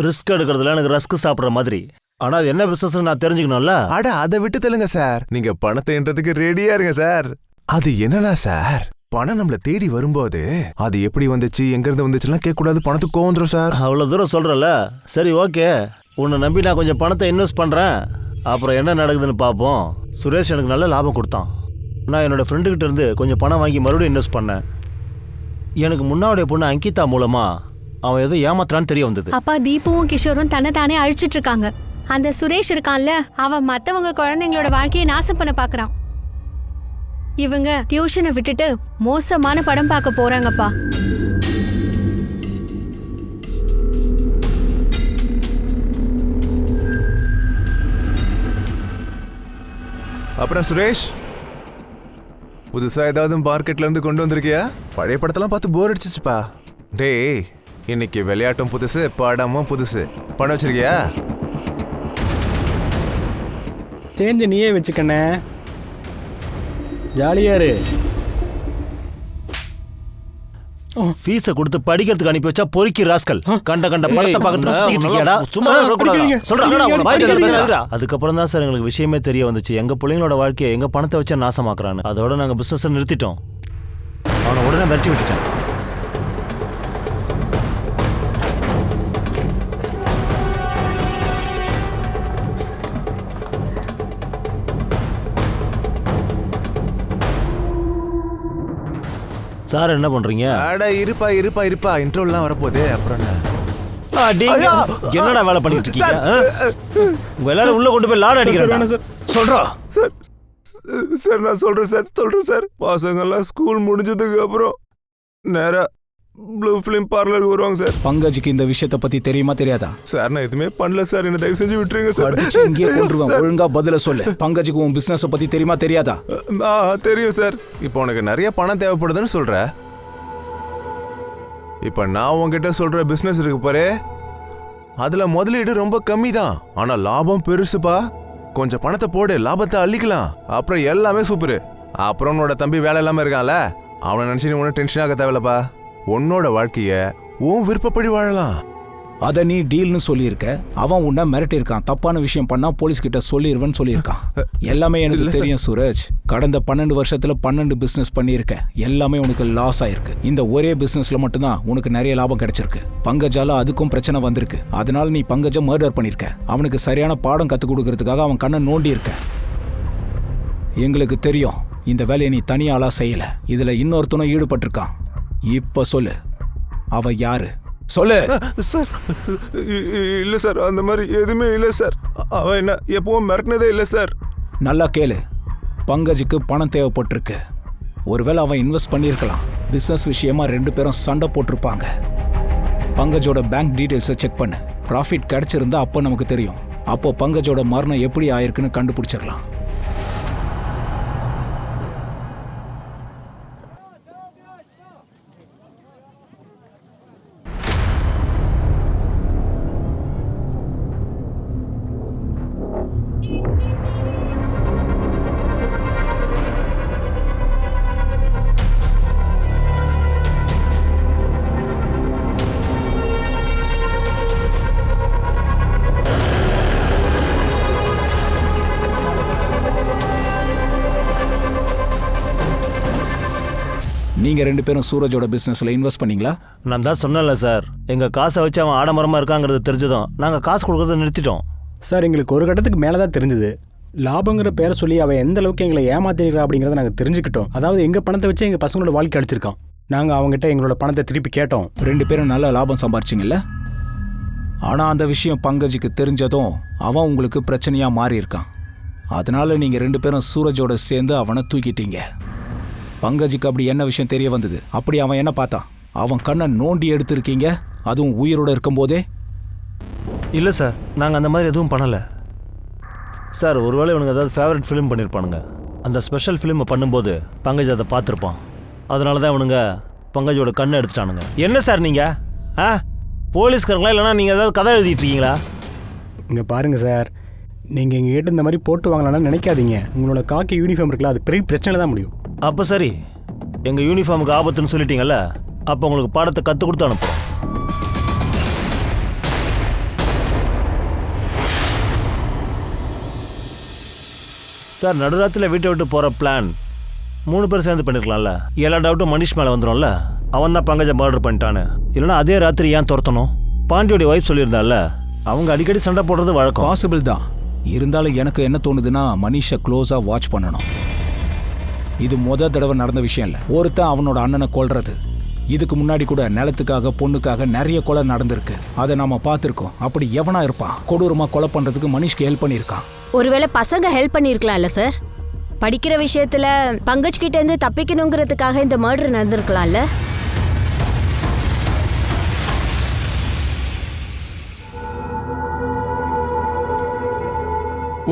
ரிஸ்க் எடுக்கிறதுல எனக்கு ரஸ்க் சாப்பிட்ற மாதிரி. ஆனால் அது என்ன பிஸ்னஸ்ன்னு நான் தெரிஞ்சுக்கணும்ல. அட அதை விட்டு தெலுங்க சார். நீங்க பணத்தை என்றதுக்கு ரெடியா இருங்க சார். அது என்னன்னா சார், பணம் நம்மள தேடி வரும்போது அது எப்படி வந்துச்சு, எங்க இருந்து வந்துச்சுலாம் கேட்க கூடாது. பணத்துக்கு கோவம் வந்துரும் சார். அவ்வளோ தூரம் சொல்கிறல்ல, சரி ஓகே, உன்னை நம்பி நான் கொஞ்சம் பணத்தை இன்வெஸ்ட் பண்ணுறேன். அப்புறம் என்ன நடக்குதுன்னு பார்ப்போம். சுரேஷ் எனக்கு நல்ல லாபம் கொடுத்தான். நான் என்னோட ஃப்ரெண்டுக்கிட்ட இருந்து கொஞ்சம் பணம் வாங்கி மறுபடியும் இன்வெஸ்ட் பண்ணேன். எனக்கு முன்னாவுடைய பொண்ணு அங்கிதா மூலமா அவன் ஏதோ ஏமாத்துறான்னு தெரிய வந்தது. அப்பா தீபுவும் கிஷோரும் தன்னை தானே அழிச்சிட்டு இருக்காங்க. அந்த சுரேஷ் இருக்கான்ல, அவன் மத்தவங்க குழந்தைங்களோட வாழ்க்கையை நாசம் பண்ண பாக்குறான். இவங்க டியூஷனை விட்டுட்டு மோசமான படம் பார்க்க போறாங்கப்பா. அப்புறம் சுரேஷ், புதுசா ஏதாவது மார்க்கெட்ல இருந்து கொண்டு வந்திருக்கியா? பழைய படத்தெல்லாம் பார்த்து போர் அடிச்சிச்சுப்பா. டேய், இன்னைக்கு விளையாட்டும் புதுசு, படமும் புதுசு. படம் வச்சிருக்கியா? சேஞ்சு நீயே வச்சுக்கண்ணே, ஜாலியாரு. ஃபீஸை கொடுத்து படிக்கிறதுக்கு அனுப்பி வச்சா பொறுக்கி ராஸ்கல். கண்ட படத்தை பார்க்கறதுக்கு சும்மா சொல்றா. அதுக்கப்புறம் தான் சார் எங்களுக்கு விஷயமே தெரிய வந்துச்சு. எங்க பிள்ளைங்களோட வாழ்க்கையை எங்க பணத்தை வச்சு நாசமாக்குறான்னு. அதோட நாங்க பிசினஸ் நிறுத்திட்டோம். அவனை உடனே மிரட்டி விட்டுட்டேன். சார் என்ன பண்றீங்க? அட இருப்பா இன்ட்ரோல்லாம் வரப்போதே. அப்புறம் என்னடா வேலை பண்ணிட்டு இருக்கீங்க? உங்க எல்லாரும் உள்ள கொண்டு போய் லாட் அடிக்கிறேன் சார். சொல்றா சார், நான் சொல்றேன் சார். பசங்கெல்லாம் ஸ்கூல் முடிஞ்சதுக்கு அப்புறம் நேரா ப்ளூ ஃபிலிம் பார்லருக்கு வருவாங்க சார். பங்கஜுக்கு இந்த விஷயத்தை பத்தி தெரியுமா தெரியாதா? சார், நான் எதுவுமே பண்ணல சார். என்ன தயவு செஞ்சு விட்டுருங்க சார். இங்கே கொண்டுருவேன். ஒழுங்கா பதில சொல்லு. பங்கஜுக்கு உன் பிசினஸ் பத்தி தெரியுமா தெரியாதா? தெரியும் சார். இப்போ உனக்கு நிறைய பணம் தேவைப்படுதுன்னு சொல்ற. இப்போ நான் உங்ககிட்ட சொல்ற பிசினஸ் இருக்கு பாரு, அதுல முதலீடு ரொம்ப கம்மி தான், ஆனா லாபம் பெருசுப்பா. கொஞ்சம் பணத்தை போடு, லாபத்தை அள்ளிக்கலாம். அப்புறம் எல்லாமே சூப்பரு. அப்புறம் உன்னோட தம்பி வேலை இல்லாம இருக்கான்ல, அவனை நினைச்சு நீ ஒன்றும் டென்ஷன் ஆக தேவையில்லப்பா. உன்னோட வாழ்க்கைய உன் விருப்பப்படி வாழலாம். அத நீ டீல்னு சொல்லியிருக்க. அவன் உன்னை மிரட்டியிருக்கான். தப்பான விஷயம் பண்ணா போலீஸ் கிட்ட சொல்லிடுவேன்னு சொல்லியிருக்கான். எல்லாமே எனக்கு தெரியும் சூரஜ். கடந்த 12 வருஷத்துல 12 பிசினஸ் பண்ணியிருக்க. எல்லாமே உனக்கு லாஸ் ஆயிருக்கு. இந்த ஒரே பிசினஸ்ல மட்டும்தான் உனக்கு நிறைய லாபம் கிடைச்சிருக்கு. பங்கஜால அதுக்கும் பிரச்சனை வந்திருக்கு. அதனால நீ பங்கஜை மர்டர் பண்ணிருக்க. அவனுக்கு சரியான பாடம் கத்துக் கொடுக்கறதுக்காக அவன் கண்ணை நோண்டி இருக்க. எங்களுக்கு தெரியும் இந்த வேலையை நீ தனியாளா செய்யல. இதுல இன்னொருத்தனும் ஈடுபட்டிருக்கான். இப்ப சொல்லு, அவ யாரு? சொல்லு சார். இல்ல சார், அந்த மாதிரி எதுவுமே இல்லை சார். அவ என்ன எப்பவும் மிரட்டினதே இல்லை சார். நல்லா கேளு. பங்கஜுக்கு பணம் தேவைப்பட்டிருக்கு. ஒருவேளை அவன் இன்வெஸ்ட் பண்ணியிருக்கலாம். பிஸ்னஸ் விஷயமா 2 பேரும் சண்டை போட்டிருப்பாங்க. பங்கஜோட பேங்க் டீட்டெயில்ஸை செக் பண்ணு. ப்ராஃபிட் கிடைச்சிருந்தா அப்போ நமக்கு தெரியும். அப்போ பங்கஜோட மரணம் எப்படி ஆயிருக்குன்னு கண்டுபிடிச்சிடலாம். நீங்க 2 பேரும் சூரஜோட பிசினஸ்ல இன்வெஸ்ட் பண்ணீங்களா? நான் தான் சொன்னேன்ல சார், எங்கள் காசை வச்சு அவன் ஆடம்பரமாக இருக்காங்கிறது தெரிஞ்சதும் நாங்கள் காசு கொடுக்கறத நிறுத்திட்டோம். சார் எங்களுக்கு ஒரு கட்டத்துக்கு மேலே தான் தெரிஞ்சுது. லாபங்கிற பேரை சொல்லி அவன் எந்த அளவுக்கு எங்களை ஏமாத்திருக்கிறா அப்படிங்கிறத நாங்கள் தெரிஞ்சுக்கிட்டோம். அதாவது எங்கள் பணத்தை வச்சு எங்கள் பசங்களோட வாழ்க்கை அடிச்சிருக்கான். நாங்கள் அவங்ககிட்ட எங்களோட பணத்தை திருப்பி கேட்டோம். 2 பேரும் நல்ல லாபம் சம்பாரிச்சிங்கல்ல? ஆனா அந்த விஷயம் பங்கஜுக்கு தெரிஞ்சதும் அவன் உங்களுக்கு பிரச்சனையா மாறி இருக்கான். அதனால நீங்க 2 பேரும் சூரஜோட சேர்ந்து அவனை தூக்கிட்டீங்க. பங்கஜுக்கு அப்படி என்ன விஷயம் தெரிய வந்தது? அப்படி அவன் என்ன பார்த்தான்? அவன் கண்ணை நோண்டி எடுத்திருக்கீங்க, அதுவும் உயிரோட இருக்கும்போதே. இல்லை சார், நாங்கள் அந்த மாதிரி எதுவும் பண்ணலை சார். ஒருவேளை இவனுங்க ஏதாவது ஃபேவரட் ஃபிலிம் பண்ணியிருப்பானுங்க. அந்த ஸ்பெஷல் ஃபிலிமை பண்ணும்போது பங்கஜ் அதை பார்த்துருப்பான். அதனால தான் இவனுங்க பங்கஜோட கண்ணை எடுத்துட்டானுங்க. என்ன சார் நீங்கள் போலீஸ்காரங்களா இல்லைனா நீங்கள் ஏதாவது கதை எழுதிட்டு இருக்கீங்களா? இங்கே பாருங்கள் சார், நீங்கள் எங்ககிட்ட இந்த மாதிரி போட்டு வாங்கலாம்னு நினைக்காதீங்க. உங்களோட காக்கி யூனிஃபார்ம் இருக்குல்ல, அது பெரிய பிரச்சனை தான் முடியும். அப்போ சரி, எங்கள் யூனிஃபார்முக்கு ஆபத்துன்னு சொல்லிட்டீங்கல்ல, அப்போ உங்களுக்கு பாடத்தை கற்றுக் கொடுத்து அனுப்புகிறோம். சார், நடுராத்திரியில் வீட்டை விட்டு போகிற பிளான் 3 பேர் சேர்ந்து பண்ணிருக்கலாம்ல. எல்லா டவுட்டும் மனிஷ் மேலே வந்துடும்ல. அவன் தான் பங்கஜை மர்டர் பண்ணிட்டான்னு. இல்லைனா அதே ராத்திரி ஏன் துரத்தணும்? பாண்டியோடைய ஒய்ஃப் சொல்லியிருந்தால, அவங்க அடிக்கடி சண்டை போடுறது வழக்கம். பாசிபிள் தான். இருந்தாலும் எனக்கு என்ன தோணுதுன்னா, மனிஷை க்ளோஸாக வாட்ச் பண்ணணும். இது தடவை நடந்த விஷயம் இல்லை. ஒருத்தன் அவனோட அண்ணனை கொல்றது. இதுக்கு முன்னாடி கூட நிலத்துக்காக பொண்ணுக்காக நிறைய கொலை நடந்திருக்கு. அதை நாம பார்த்துருக்கோம். அப்படி எவனா இருப்பான் கொடூரமாக கொலை பண்ணுறதுக்கு மனிஷ்க்கு ஹெல்ப் பண்ணியிருக்கான்? ஒருவேளை பசங்க ஹெல்ப் பண்ணிருக்கலாம்ல சார்? படிக்கிற விஷயத்துல பங்கஜ் கிட்ட இருந்து தப்பிக்கணுங்கிறதுக்காக இந்த மர்டர் நடந்திருக்கலாம்ல?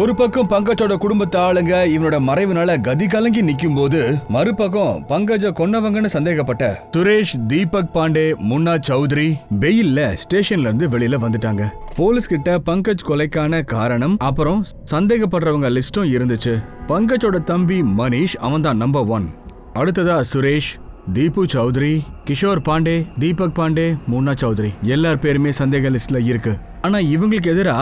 ஒரு பக்கம் பங்கஜோட குடும்பத்து ஆளுங்க இவனோட மறைவுனால கதி கலங்கி நிக்கும் போது, மறுபக்கம் பங்கஜ கொன்னவங்கன்னு சந்தேகப்பட்ட சுரேஷ், தீபக் பாண்டே, முன்னா சௌத்ரி பெயில்ல ஸ்டேஷன்ல இருந்து வெளியில வந்துட்டாங்க. போலீஸ் கிட்ட பங்கஜ் கொலைக்கான காரணம் அப்புறம் சந்தேகப்படுறவங்க லிஸ்டும் இருந்துச்சு. பங்கஜோட தம்பி மனிஷ் அவன் தான் நம்பர் 1. அடுத்ததா சுரேஷ், தீபு சௌத்ரி, கிஷோர் பாண்டே, தீபக் பாண்டே, முன்னா சௌத்ரி எல்லார் பேருமே சந்தேக லிஸ்ட்ல இருக்கு. ஆனா இவங்களுக்கு எதிரா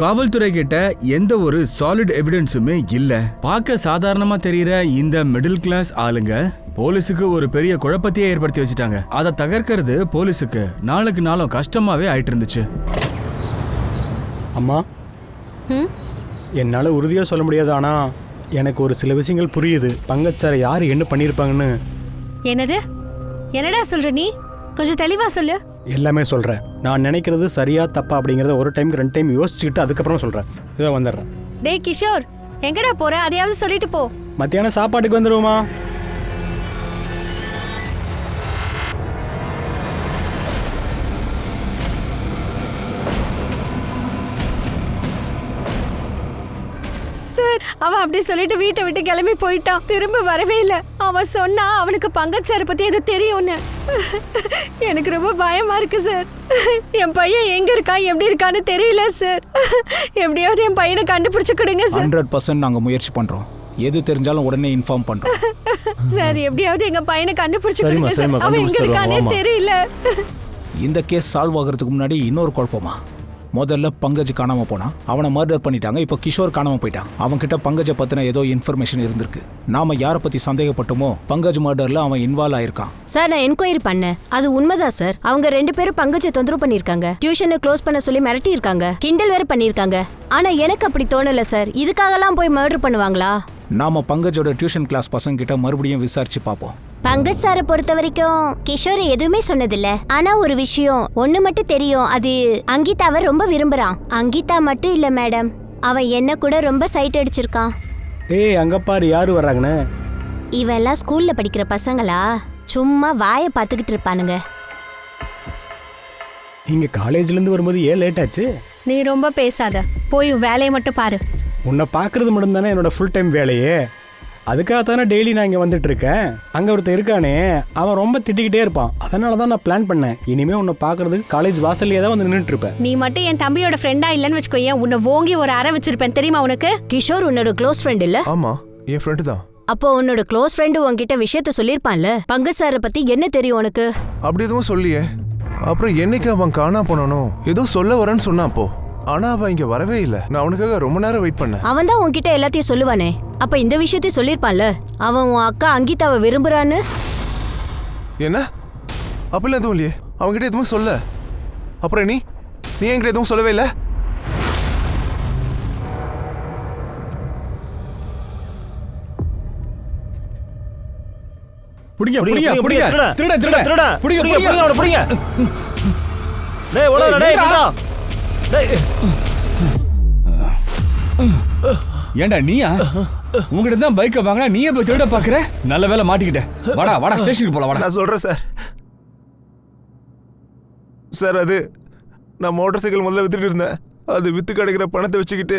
காவல்துறை கிட்ட எந்த ஒரு சாலிட் எவிடன்ஸுமே இல்ல. பார்க்க சாதாரணமா தெரியுற இந்த மிடில் கிளாஸ் ஆளுங்க போலீஸுக்கு ஒரு பெரிய குழப்பத்தையே ஏற்படுத்தி வச்சுட்டாங்க. அதை தகர்க்கிறது போலீஸுக்கு நாளுக்கு நாளும் கஷ்டமாவே ஆயிட்டு இருந்துச்சு. அம்மா, என்னால் உறுதியாக சொல்ல முடியாது, ஆனால் எனக்கு ஒரு சில விஷயங்கள் புரியுது. பங்கஜ் சார் யார் என்ன பண்ணியிருப்பாங்கன்னு. என்னது? என்னடா சொல்ற நீ? கொஞ்சம் தெளிவா சொல்லு. எல்லாமே சொல்கிறேன். நான் நினைக்கிறது சரியா தப்பா அப்படிங்கிறத ஒரு டைமுக்கு 2 டைம் யோசிச்சுக்கிட்டு அதுக்கப்புறம் சொல்கிறேன். இதோ வந்துடுறேன். டேய் கிஷோர், எங்கடா போற? அதையாவது சொல்லிட்டு போ. மத்தியானம் சாப்பாட்டுக்கு வந்துடுவோமா? சார், அவன் அப்படி சொல்லிட்டு வீட்டை விட்டு கிளம்பி போயிட்டான். திரும்ப வரவே இல்லை. அவன் சொன்னா அவனுக்கு பங்கஜ் சாரை பத்தி எது தெரியும்னு. எனக்கு ரொம்ப பயமா இருக்கு சார். என் பையன் எங்க இருக்கான், எப்படி இருக்கான்னு தெரியல சார். எப்படியாவது என் பையனை கண்டுபிடிச்சு கொடுங்க சார். 100% நாங்க முயற்சி பண்றோம். எது தெரிஞ்சாலும் உடனே இன்ஃபார்ம் பண்றோம். சார், எப்படியாவது எங்க பையனை கண்டுபிடிச்சு கொடுங்க சார். அவன் எங்க இருக்கானே தெரியல. இந்த கேஸ் சால்வ் ஆகிறதுக்கு முன்னாடி இன்னொரு குழப்பமா. முதல்ல பங்கஜ் காணாம போனான், அவனை மர்டர் பண்ணிட்டாங்க. இப்போ கிஷோர் காணாம போயிட்டான். அவன் கிட்ட பங்கஜை பத்தின ஏதோ இன்ஃபர்மேஷன் இருந்திருக்கு. நாம யாரை பத்தி சந்தேகப்பட்டோமோ பங்கஜ் மர்டர்ல அவன் இன்வால்வ் ஆயிருக்கான். சார், நான் என்கொயரி பண்ணேன். அது உண்மைதான் சார். அவங்க 2 பேரும் பங்கஜை தொந்தரவு பண்ணிருக்காங்க. டியூஷனை க்ளோஸ் பண்ண சொல்லி மிரட்டி இருக்காங்க. கிண்டல் வேற பண்ணிருக்காங்க. ஆனா எனக்கு அப்படி தோணல சார். இதுக்காகலாம் போய் மர்டர் பண்ணுவாங்களா? நாம பங்கஜோட டியூஷன் கிளாஸ் பசங்க கிட்ட மறுபடியும் விசாரிச்சு பார்ப்போம். பங்கஜ் சாரை பொறுத்த வரைக்கும் கிஷோர் எதுவுமே சொன்னதில்ல. ஆனா ஒரு விஷயம் ஒண்ணு மட்டும் தெரியும். அது அங்கிதாவை ரொம்ப விரும்புறான். அங்கிதா மட்டும் இல்ல மேடம், அவன் என்ன கூட ரொம்ப சைட் அடிச்சிருக்கான். ஏய், அங்க பாரு யாரு வர்றாங்கன்னு. இவெல்லாம் ஸ்கூல்ல படிக்கிற பசங்களா? சும்மா வாயை பார்த்துக்கிட்டு இருப்பானுங்க. இங்க காலேஜ்லேருந்து வரும்போது ஏன் லேட் ஆச்சு? நீ ரொம்ப பேசாத, போய் வேலையை மட்டும் பாரு. உன்னை பார்க்கறது மட்டும் தானே என்னோட ஃபுல் டைம் வேலையே. அதுக்காக தானே டெய்லி நான் இங்கே வந்துட்டு இருக்கேன். அங்கே ஒருத்தர் இருக்கானே, அவன் ரொம்ப திட்டிக்கிட்டே இருப்பான். அதனால தான் நான் பிளான் பண்ணேன், இனிமே உன்னை பார்க்கறதுக்கு காலேஜ் வாசல்லையே தான் வந்து நின்றுட்டு இருப்பேன். நீ மட்டும் என் தம்பியோட ஃப்ரெண்டா இல்லைன்னு வச்சுக்கோயேன், உன்னை ஓங்கி ஒரு அறை வச்சிருப்பேன் தெரியுமா உனக்கு? கிஷோர் உன்னோட க்ளோஸ் ஃப்ரெண்ட் இல்ல? ஆமா, என் ஃப்ரெண்டு தான். அப்போ உன்னோட க்ளோஸ் ஃப்ரெண்டு உன்கிட்ட விஷயத்த சொல்லிருப்பான்ல. பங்கஜ் சாரை பத்தி என்ன தெரியும் உனக்கு? அப்படி எதுவும் சொல்லியே. அப்புறம் என்னைக்கு அவன் காணா போனானோ ஏதோ சொல்ல வரேன்னு சொன்னான் அப்போ. ஆனா அவன் இங்க வரவே இல்லை. நான் அவனுக்காக ரொம்ப நேரம் வெயிட் பண்ணேன். அவன் தான் உன்கிட்ட எல்லாத்தையும் சொல்லுவானே. அப்ப இந்த விஷயத்தையும் சொல்லிருப்பான்ல, அவன் உன் அக்கா அங்கிதாவை விரும்புறான்னு. என்ன அப்படிலாம் எதுவும் இல்லையே, அவங்ககிட்ட எதுவும் சொல்ல. அப்புறம் நீ என்கிட்ட எதுவும் சொல்லவே இல்லை. புடிங்க புடிங்க, புடிங்க புடிங்க திருட, திருட திருட திருட. புடிங்க புடிங்க, புடிங்க அவனை புடிங்க. டேய் ஓடா டேய் நில்றா. டேய் ஏண்டா நீயா? உங்ககிட்ட தான் பைக்கை வாங்கினா நீயே போய் திருட பாக்குற? நல்ல வேலை மாட்டிக்கிட்ட. வாடா வாடா ஸ்டேஷனுக்கு போலாம் வாடா. நான் சொல்றேன் சார். சார் அது நான் மோட்டார் சைக்கிள் முதல்ல வித்துட்டு இருந்தேன். அது வித்து கிடைக்கிற பணத்தை வச்சுக்கிட்டு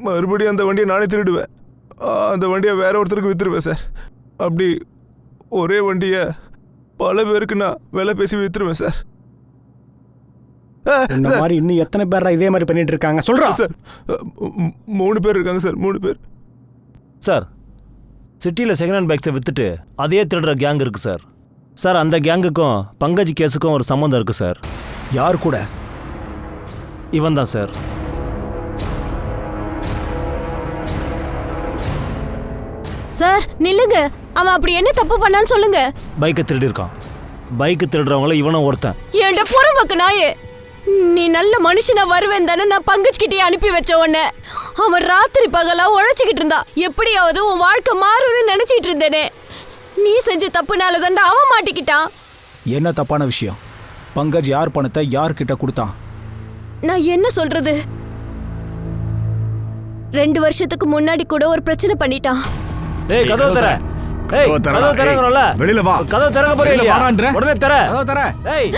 மறுபடியும் அந்த வண்டியை நானே திருடுவேன். அந்த வண்டியை வேற ஒருத்தருக்கு வித்துருவேன் சார். அப்படி ஒரே வண்டியை பல பேருக்கு நான் விலை பேசி வித்துருவேன் சார். இந்த மாதிரி இன்னும் எத்தனை பேர் இதே மாதிரி பண்ணிட்டு இருக்காங்க சொல்றா சார் 3 பேர் இருக்காங்க சார். 3 பேர் சார். சிட்டியில் செகண்ட் ஹேண்ட் பைக்ஸை வித்துட்டு அதே திருடுற கேங் இருக்கு சார். சார் அந்த கேங்குக்கும் பங்கஜ் கேஸுக்கும் ஒரு சம்மந்தம் இருக்கு சார். யார் கூட? இவன் தான் சார். சார் நில்லுங்க, அவன் அப்படி என்ன தப்பு பண்ணான்னு சொல்லுங்க. பைக்கை திருடி இருக்கான். பைக்கு திருடுறவங்கள இவனும் ஒருத்தன். ஏண்ட புறம்பக்கு நாயே, நீ நல்ல மனுஷனா வருவேன் தானே நான் பங்கஜ் கிட்டே அனுப்பி வச்ச உடனே. அவன் ராத்திரி பகலா உழைச்சிக்கிட்டு இருந்தா. எப்படியாவது உன் வாழ்க்கை மாறும்னு நினைச்சிட்டு இருந்தேனே. நீ செஞ்ச தப்புனால தாண்டா அவன் மாட்டிக்கிட்டான். என்ன தப்பான விஷயம்? பங்கஜ் யார் பணத்தை யார்கிட்ட கொடுத்தான்? நான் என்ன சொல்றது? 2 வருஷத்துக்கு முன்னாடி கூட ஒரு பிரச்சனை பண்ணிட்டான். டேய் கதவு தர. டேய் கதவு தரங்கறல. வெளியில வா. கதவு தரங்க போறீங்க வெளியில வாடான்ற. உடனே தர. கதவு தர. டேய்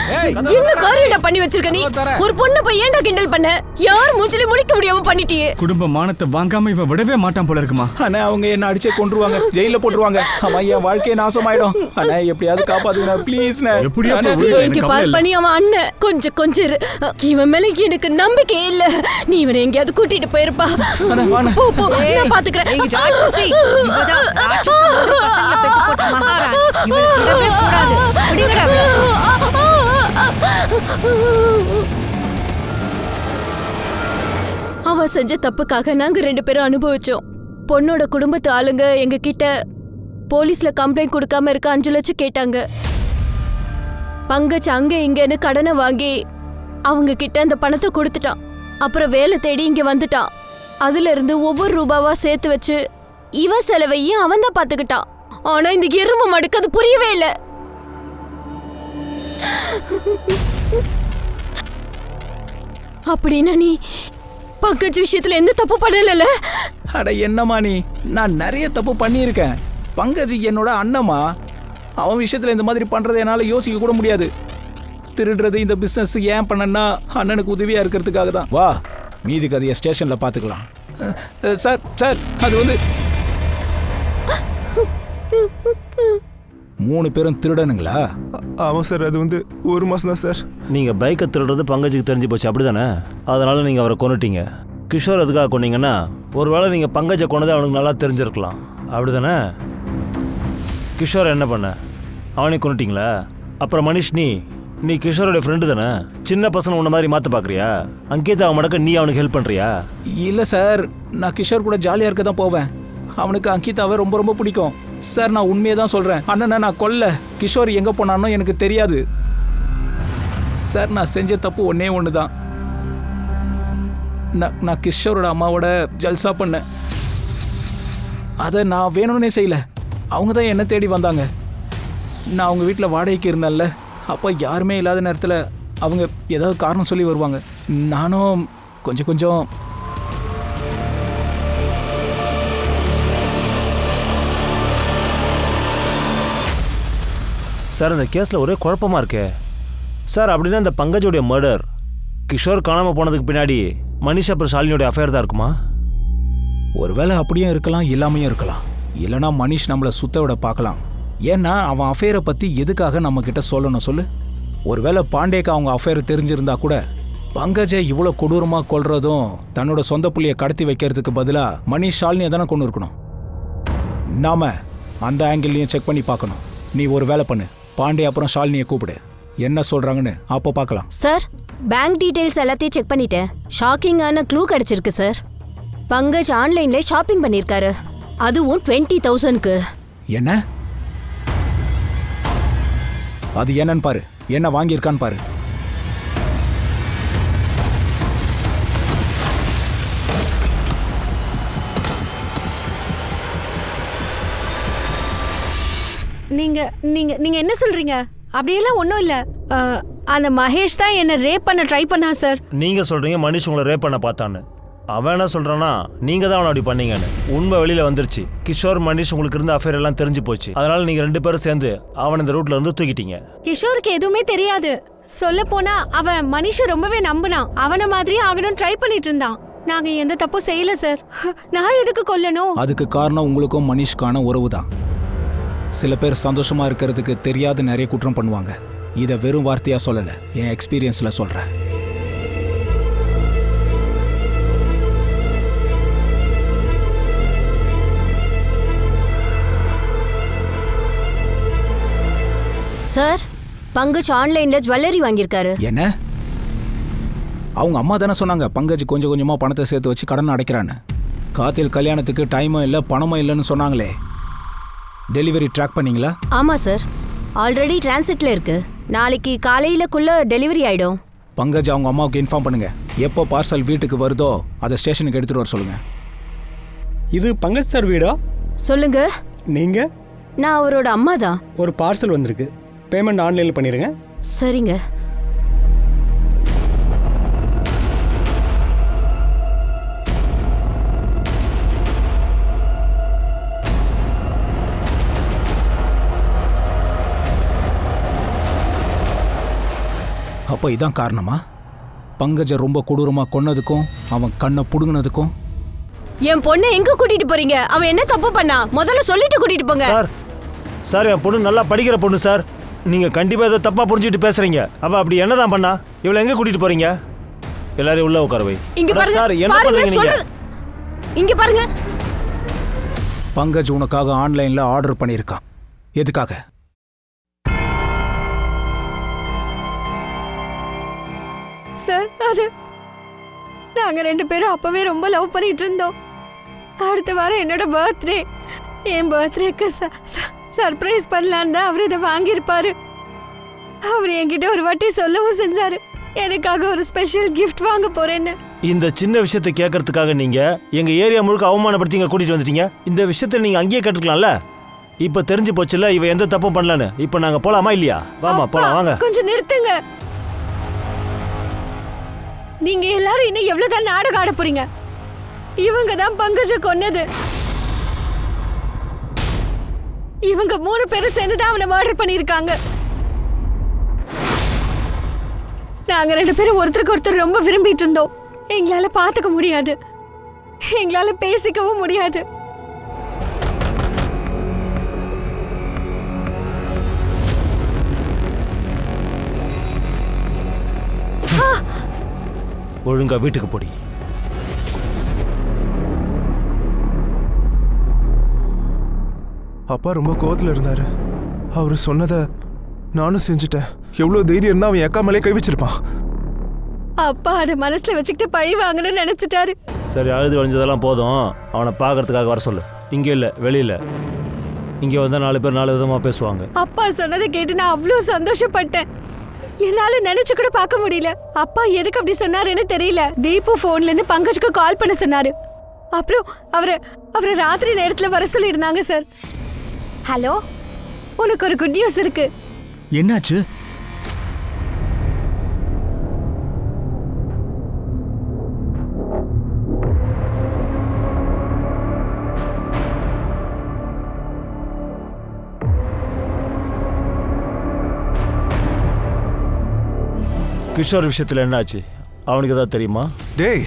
என்ன காரியடா பண்ணி வச்சிருக்க நீ? ஒரு பொண்ணு போய் ஏன்டா கிண்டல் பண்ண? யார் மூஞ்சில முழிக்க முடியாம பண்ணிட்டியே. குடும்ப மானத்தை வாங்காம இவன் விடவே மாட்டான் போல இருக்குமா? அண்ணா அவங்க என்ன அடிச்சே கொன்றுவாங்க, ஜெயில போட்டுருவாங்க. அவன் என் வாழ்க்கையை நாசமாயிடும். அண்ணா எப்படியாவது காப்பாத்துங்க ப்ளீஸ்ண்ணே. எப்படியா அண்ணா, இங்க பார் பண்ணி அவன் அண்ணன் கொஞ்சம் இரு. இவன் மேல எனக்கு நம்பிக்கை இல்ல. நீ இவனை எங்கேயாவது கூட்டிட்டு போயிருப்பா. போ போ, நான் பாத்துக்கிறேன். ஏய் ராட்சசி, இவதான் ராட்சசனோட பசங்களை பெத்து போட்ட மகாராணி. இவளுக்கு விடவே கூடாது. பிடிங்கடா அவளை. அவன் செஞ்ச தப்புக்காக நாங்க 2 பேரும் அனுபவிச்சோம். பொண்ணோட குடும்பத்து ஆளுங்க எங்க கிட்ட போலீஸ்ல கம்ப்ளைண்ட் கொடுக்காம இருக்க 5 லட்சம் கேட்டாங்க. பங்கஜ் அங்க இங்கன்னு கடனை வாங்கி அவங்க கிட்ட அந்த பணத்தை கொடுத்துட்டான். அப்புறம் வேலை தேடி இங்க வந்துட்டான். அதுல இருந்து ஒவ்வொரு ரூபாவா சேர்த்து வச்சு இவன் செலவையும் அவன் தான் பாத்துக்கிட்டான். ஆனா இந்த எரும மடுக்கு அது புரியவே இல்லை. அப்படின்னா நீ பங்கஜ் விஷயத்துல எந்த தப்பு பண்ணல? அட என்னம்மா நீ? நான் நிறைய தப்பு பண்ணியிருக்கேன். பங்கஜ் என்னோட அண்ணம்மா. அவன் விஷயத்துல இந்த மாதிரி பண்றதை என்னால யோசிக்க கூட முடியாது. திருடுறது இந்த பிசினஸ் ஏன் பண்ணனா அண்ணனுக்கு உதவியா இருக்கிறதுக்காக தான். வா மீதி கதையை ஸ்டேஷன்ல பாத்துக்கலாம். சார் சார் அது வந்து 3 பேரும் திருடனுங்களா? ஆமாம் சார். அது வந்து 1 மாதம் தான் சார். நீங்க பைக்கை திருடுறது பங்கஜுக்கு தெரிஞ்சு போச்சு அப்படிதானே? அதனால நீங்க அவரை கொன்னுட்டீங்க. கிஷோர் எதுக்காக கொன்னீங்கன்னா ஒருவேளை நீங்க பங்கஜை கொன்னது அவனுக்கு நல்லா தெரிஞ்சிருக்கலாம் அப்படிதானே? கிஷோர் என்ன பண்ண? அவனை கொன்னுட்டீங்களா? அப்புறம் மனிஷ் நீ கிஷோரோட ஃப்ரெண்டு தானே? சின்ன பசங்க உன்ன மாதிரி மாற்ற பார்க்குறியா? அங்கேயே அவன் மடக்க நீ அவனுக்கு ஹெல்ப் பண்ணுறியா? இல்லை சார், நான் கிஷோர் கூட ஜாலியாக இருக்க தான் போவேன். அவனுக்கு அங்கிதாவை ரொம்ப ரொம்ப பிடிக்கும் சார். நான் உண்மையை தான் சொல்கிறேன். அண்ணனை நான் கொல்ல. கிஷோர் எங்கே போனானோ எனக்கு தெரியாது சார். நான் செஞ்ச தப்பு ஒன்று தான். நான் கிஷோரோட அம்மாவோட ஜல்சா பண்ணேன். அதை நான் வேணும்னே செய்யலை. அவங்க தான் என்ன தேடி வந்தாங்க. நான் அவங்க வீட்டில் வாடகைக்கு இருந்தேன்ல, அப்போ யாருமே இல்லாத நேரத்தில் அவங்க ஏதாவது காரணம் சொல்லி வருவாங்க. நானும் கொஞ்சம் சார் இந்த கேஸில் ஒரே குழப்பமாக இருக்கே சார். அப்படின்னா இந்த பங்கஜோடைய மர்டர் கிஷோர் காணாமல் போனதுக்கு பின்னாடி மனிஷ் அப்புறம் ஷாலினியோடைய அஃபேர் தான் இருக்குமா? ஒருவேளை அப்படியும் இருக்கலாம், இல்லாமையும் இருக்கலாம். இல்லைனா மனிஷ் நம்மளை சுத்த விட பார்க்கலாம். ஏன்னா அவன் அஃபேரை பற்றி எதுக்காக நம்மக்கிட்ட சொல்லணும் சொல்லு? ஒருவேளை பாண்டேக்கு அவங்க அஃபேர் தெரிஞ்சிருந்தா கூட பங்கஜை இவ்வளோ கொடூரமாக கொல்றதும் தன்னோட சொந்த புள்ளியை கடத்தி வைக்கிறதுக்கு பதிலாக மனிஷ் ஷாலினியை தானே கொண்டு இருக்கணும். நாம அந்த ஆங்கிள்லையும் செக் பண்ணி பார்க்கணும். நீ ஒரு வேலை பண்ணு, பாண்டே அப்புறம் ஷாலினியை கூப்பிடு, என்ன சொல்கிறாங்கன்னு அப்போ பார்க்கலாம். சார் பேங்க் டீடைல்ஸ் எல்லாத்தையும் செக் பண்ணிட்டேன். ஷாக்கிங்கான க்ளூ கிடைச்சிருக்கு சார். பங்கஜ் ஆன்லைன்ல ஷாப்பிங் பண்ணியிருக்காரு, அதுவும் 20,000க்கு. என்ன? அது என்னன்னு பாரு, என்ன வாங்கியிருக்கான்னு பாரு. நீங்க நீங்க நீங்க என்ன சொல்றீங்க? அப்படியெல்லாம் ஒன்றும் இல்லை. அந்த மகேஷ் தான் என்னை ரேப் பண்ண ட்ரை பண்ணா சார். நீங்க சொல்றீங்க மனுஷ் உங்களை ரேப் பண்ண பார்த்தான்னு. அவன் என்ன சொல்றானா, நீங்க தான் அவனை அப்படி பண்ணீங்கன்னு. உண்மை வெளியில வந்துருச்சு. கிஷோர் மனிஷ் உங்களுக்கு இருந்த அஃபேர் எல்லாம் தெரிஞ்சு போச்சு. அதனால நீங்க 2 பேரும் சேர்ந்து அவன் இந்த ரூட்ல இருந்து தூக்கிட்டீங்க. கிஷோருக்கு எதுவுமே தெரியாது. சொல்ல போனா அவன் மனுஷ ரொம்பவே நம்பினான். அவனை மாதிரி ஆகணும் ட்ரை பண்ணிட்டு இருந்தான். நாங்க எந்த தப்பும் செய்யல சார். நான் எதுக்கு கொல்லணும்? அதுக்கு காரணம் உங்களுக்கும் மனிஷ்கான உறவு தான். சில பேர் சந்தோஷமா இருக்கிறதுக்கு தெரியாத நிறைய குற்றம் பண்ணுவாங்க. இதை வெறும் வார்த்தையா சொல்லல, என் எக்ஸ்பீரியன்ஸ்ல சொல்றேன். சார், பங்கஜ் ஆன்லைன்ல ஜுவல்லரி வாங்கியிருக்காரு. என்ன? அவங்க அம்மா தானே சொன்னாங்க பங்கஜ் கொஞ்சம் கொஞ்சமா பணத்தை சேர்த்து வச்சு கடன் அடைக்கிறான்னு. கார்த்தில் கல்யாணத்துக்கு டைமும் இல்லை பணமும் இல்லைன்னு சொன்னாங்களே, டெலிவரி ட்ராக் பண்ணீங்களா? ஆமா சார், ஆல்ரெடி டிரான்சிட்ல இருக்கு. நாளைக்கு காலையிலக்குள்ள டெலிவரி ஆயிடும். பங்கஜ் அவங்க அம்மாவுக்கு இன்ஃபார்ம் பண்ணுங்க. எப்போ பார்சல் வீட்டுக்கு வருதோ அதை ஸ்டேஷனுக்கு எடுத்துட்டு வர சொல்லுங்க. இது பங்கஜ் சார் வீடா? சொல்லுங்க. நீங்க? நான் அவரோட அம்மா தான். ஒரு பார்சல் வந்திருக்கு. பேமெண்ட் ஆன்லைனில் பண்ணிடுங்க. சரிங்க. அப்போ இதான் காரணமா? பங்கஜை ரொம்ப கொடூரமா கொன்னதுக்கும் அவன் கண்ணை புடுங்கினதுக்கும்? என் பொண்ணை எங்க கூட்டிட்டு போறீங்க? அவன் என்ன தப்பு பண்ணா? முதல்ல சொல்லிட்டு கூட்டிட்டு போங்க. சார் என் பொண்ணு நல்லா படிக்கிற பொண்ணு சார். நீங்க கண்டிப்பா ஏதோ தப்பா புரிஞ்சுட்டு பேசுறீங்க. அவ அப்படி என்னதான் பண்ணா? இவளை எங்க கூட்டிட்டு போறீங்க? எல்லாரையும் உள்ள உட்கார வை. இங்க பாருங்க சார், என்ன பண்றீங்க நீங்க? இங்க பாருங்க. பங்கஜ் உனக்காக ஆன்லைன்ல ஆர்டர் பண்ணியிருக்கான். எதுக்காக? சார், அது நாங்க 2 பேரும் அப்பவே ரொம்ப லவ் பண்ணிட்டு இருந்தோம். அடுத்த வாரம் என்னோட பர்த்டே. என் பர்த்டேக்கு சர்ப்ரைஸ் பண்ணலான்னு தான் அவர் இதை வாங்கியிருப்பாரு. அவர் என்கிட்ட ஒரு வாட்டி சொல்லவும் செஞ்சாரு, எனக்காக ஒரு ஸ்பெஷல் கிஃப்ட் வாங்க போறேன்னு. இந்த சின்ன விஷயத்தை கேட்கறதுக்காக நீங்க எங்க ஏரியா முழுக்க அவமானப்படுத்தி இங்க கூட்டிட்டு வந்துட்டீங்க. இந்த விஷயத்தை நீங்க அங்கேயே கேட்டுக்கலாம்ல. இப்ப தெரிஞ்சு போச்சுல இவ எந்த தப்பும் பண்ணலன்னு. இப்ப நாங்க போலாமா இல்லையா? வாமா போலாம் வாங்க. கொஞ்சம் நிறுத்துங்க. நீங்க எல்லாரும் இன்னும் எவ்வளவுதான் நாடகம் ஆட போறீங்க? இவங்க தான் பங்கஜ கொன்னது. இவங்க 3 பேரும் சேர்ந்து தான் அவனை மர்டர் பண்ணிருக்காங்க. நாங்க 2 பேரும் ஒருத்தருக்கு ஒருத்தர் ரொம்ப விரும்பிட்டு இருந்தோம். எங்களால பாத்துக்க முடியாது, எங்களால பேசிக்கவும் முடியாது. ஒழுங்கா வீட்டுக்கு போடி. அப்பா ரொம்ப கோவத்துல இருந்தாரு. அவரு சொன்னதை நானும் செஞ்சுட்டேன். எவ்வளவு தைரியம் இருந்தா அவன் அக்கா மேலே கை வச்சிருப்பான். அப்பா அதை மனசுல வச்சுக்கிட்டு பழி வாங்கணும்னு நினைச்சிட்டாரு. சரி, அழுது வழிஞ்சதெல்லாம் போதும். அவனை பார்க்கறதுக்காக வர சொல்லு. இங்கே இல்லை, வெளியில. இங்கே வந்தால் 4 பேர் 4 விதமாக பேசுவாங்க. அப்பா சொன்னதை கேட்டு நான் அவ்வளோ சந்தோஷப்பட்டேன். என்னால நினைச்சு கூட பார்க்க முடியல. அப்பா எதுக்கு அப்படி சொன்னாருன்னு தெரியல. தீபு போன்ல இருந்து பங்கஜுக்கு கால் பண்ண சொன்னாரு. அப்புறம் அவரை ராத்திரி நேரத்துல வர சொல்லியிருந்தாங்க சார். ஹலோ, உனக்கு ஒரு குட் நியூஸ் இருக்கு. என்னாச்சு? கிஷோர் விஷயத்தில் என்னாச்சு? அவனுக்கு ஏதாவது தெரியுமா? டேய்,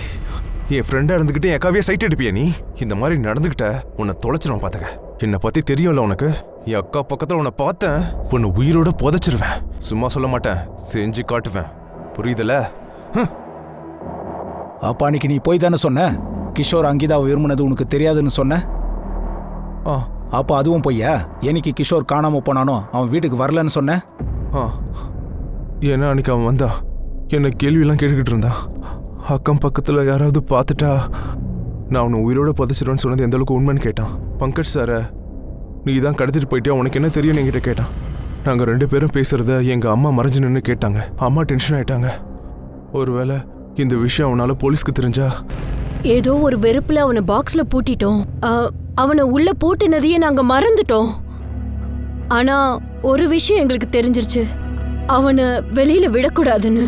என் ஃப்ரெண்டா இருந்துகிட்டு என் அக்காவே சைட் அடிப்பியா நீ? இந்த மாதிரி நடந்துகிட்ட உன்னை தொலைச்சிருவான் பாத்துக்க. என்னை பத்தி தெரியும்ல உனக்கு. என் அக்கா பக்கத்துல உன்னை பார்த்தேன், உன்னை உயிரோட புதைச்சிருவேன். சும்மா சொல்ல மாட்டேன், செஞ்சு காட்டுவேன். புரியுதுல? அப்பா அன்னைக்கு நீ போய் தானே சொன்ன கிஷோர் அங்கீதாவை விரும்பினது உனக்கு தெரியாதுன்னு சொன்ன. அப்போ அதுவும் பொய்யா? என்னைக்கு கிஷோர் காணாம போனானோ அவன் வீட்டுக்கு வரலன்னு சொன்ன. ஏன்னா அன்னைக்கு அவன் வந்தா என்ன கேள்வியெல்லாம் கேட்டுக்கிட்டு இருந்தான். அக்கம் பக்கத்தில் யாராவது பார்த்துட்டா நான் அவனை உயிரோட புதைச்சிருவேன்னு சொன்னது எந்த அளவுக்கு உண்மைன்னு கேட்டான். பங்கஜ் சாரை நீ தான் கடத்திட்டு போயிட்டியா, உனக்கு என்ன தெரியும்னு என்கிட்ட கேட்டான். நாங்க 2 பேரும் பேசுறத எங்க அம்மா மறைஞ்சு நின்று கேட்டாங்க. அம்மா டென்ஷன் ஆயிட்டாங்க. ஒருவேளை இந்த விஷயம் அவனால போலீஸ்க்கு தெரிஞ்சா? ஏதோ ஒரு வெறுப்புல அவனை பாக்ஸ்ல பூட்டிட்டோம். அவனை உள்ள பூட்டினதையே நாங்க மறந்துட்டோம். ஆனா ஒரு விஷயம் எங்களுக்கு தெரிஞ்சிருச்சு, அவனை வெளியில விடக்கூடாதுன்னு.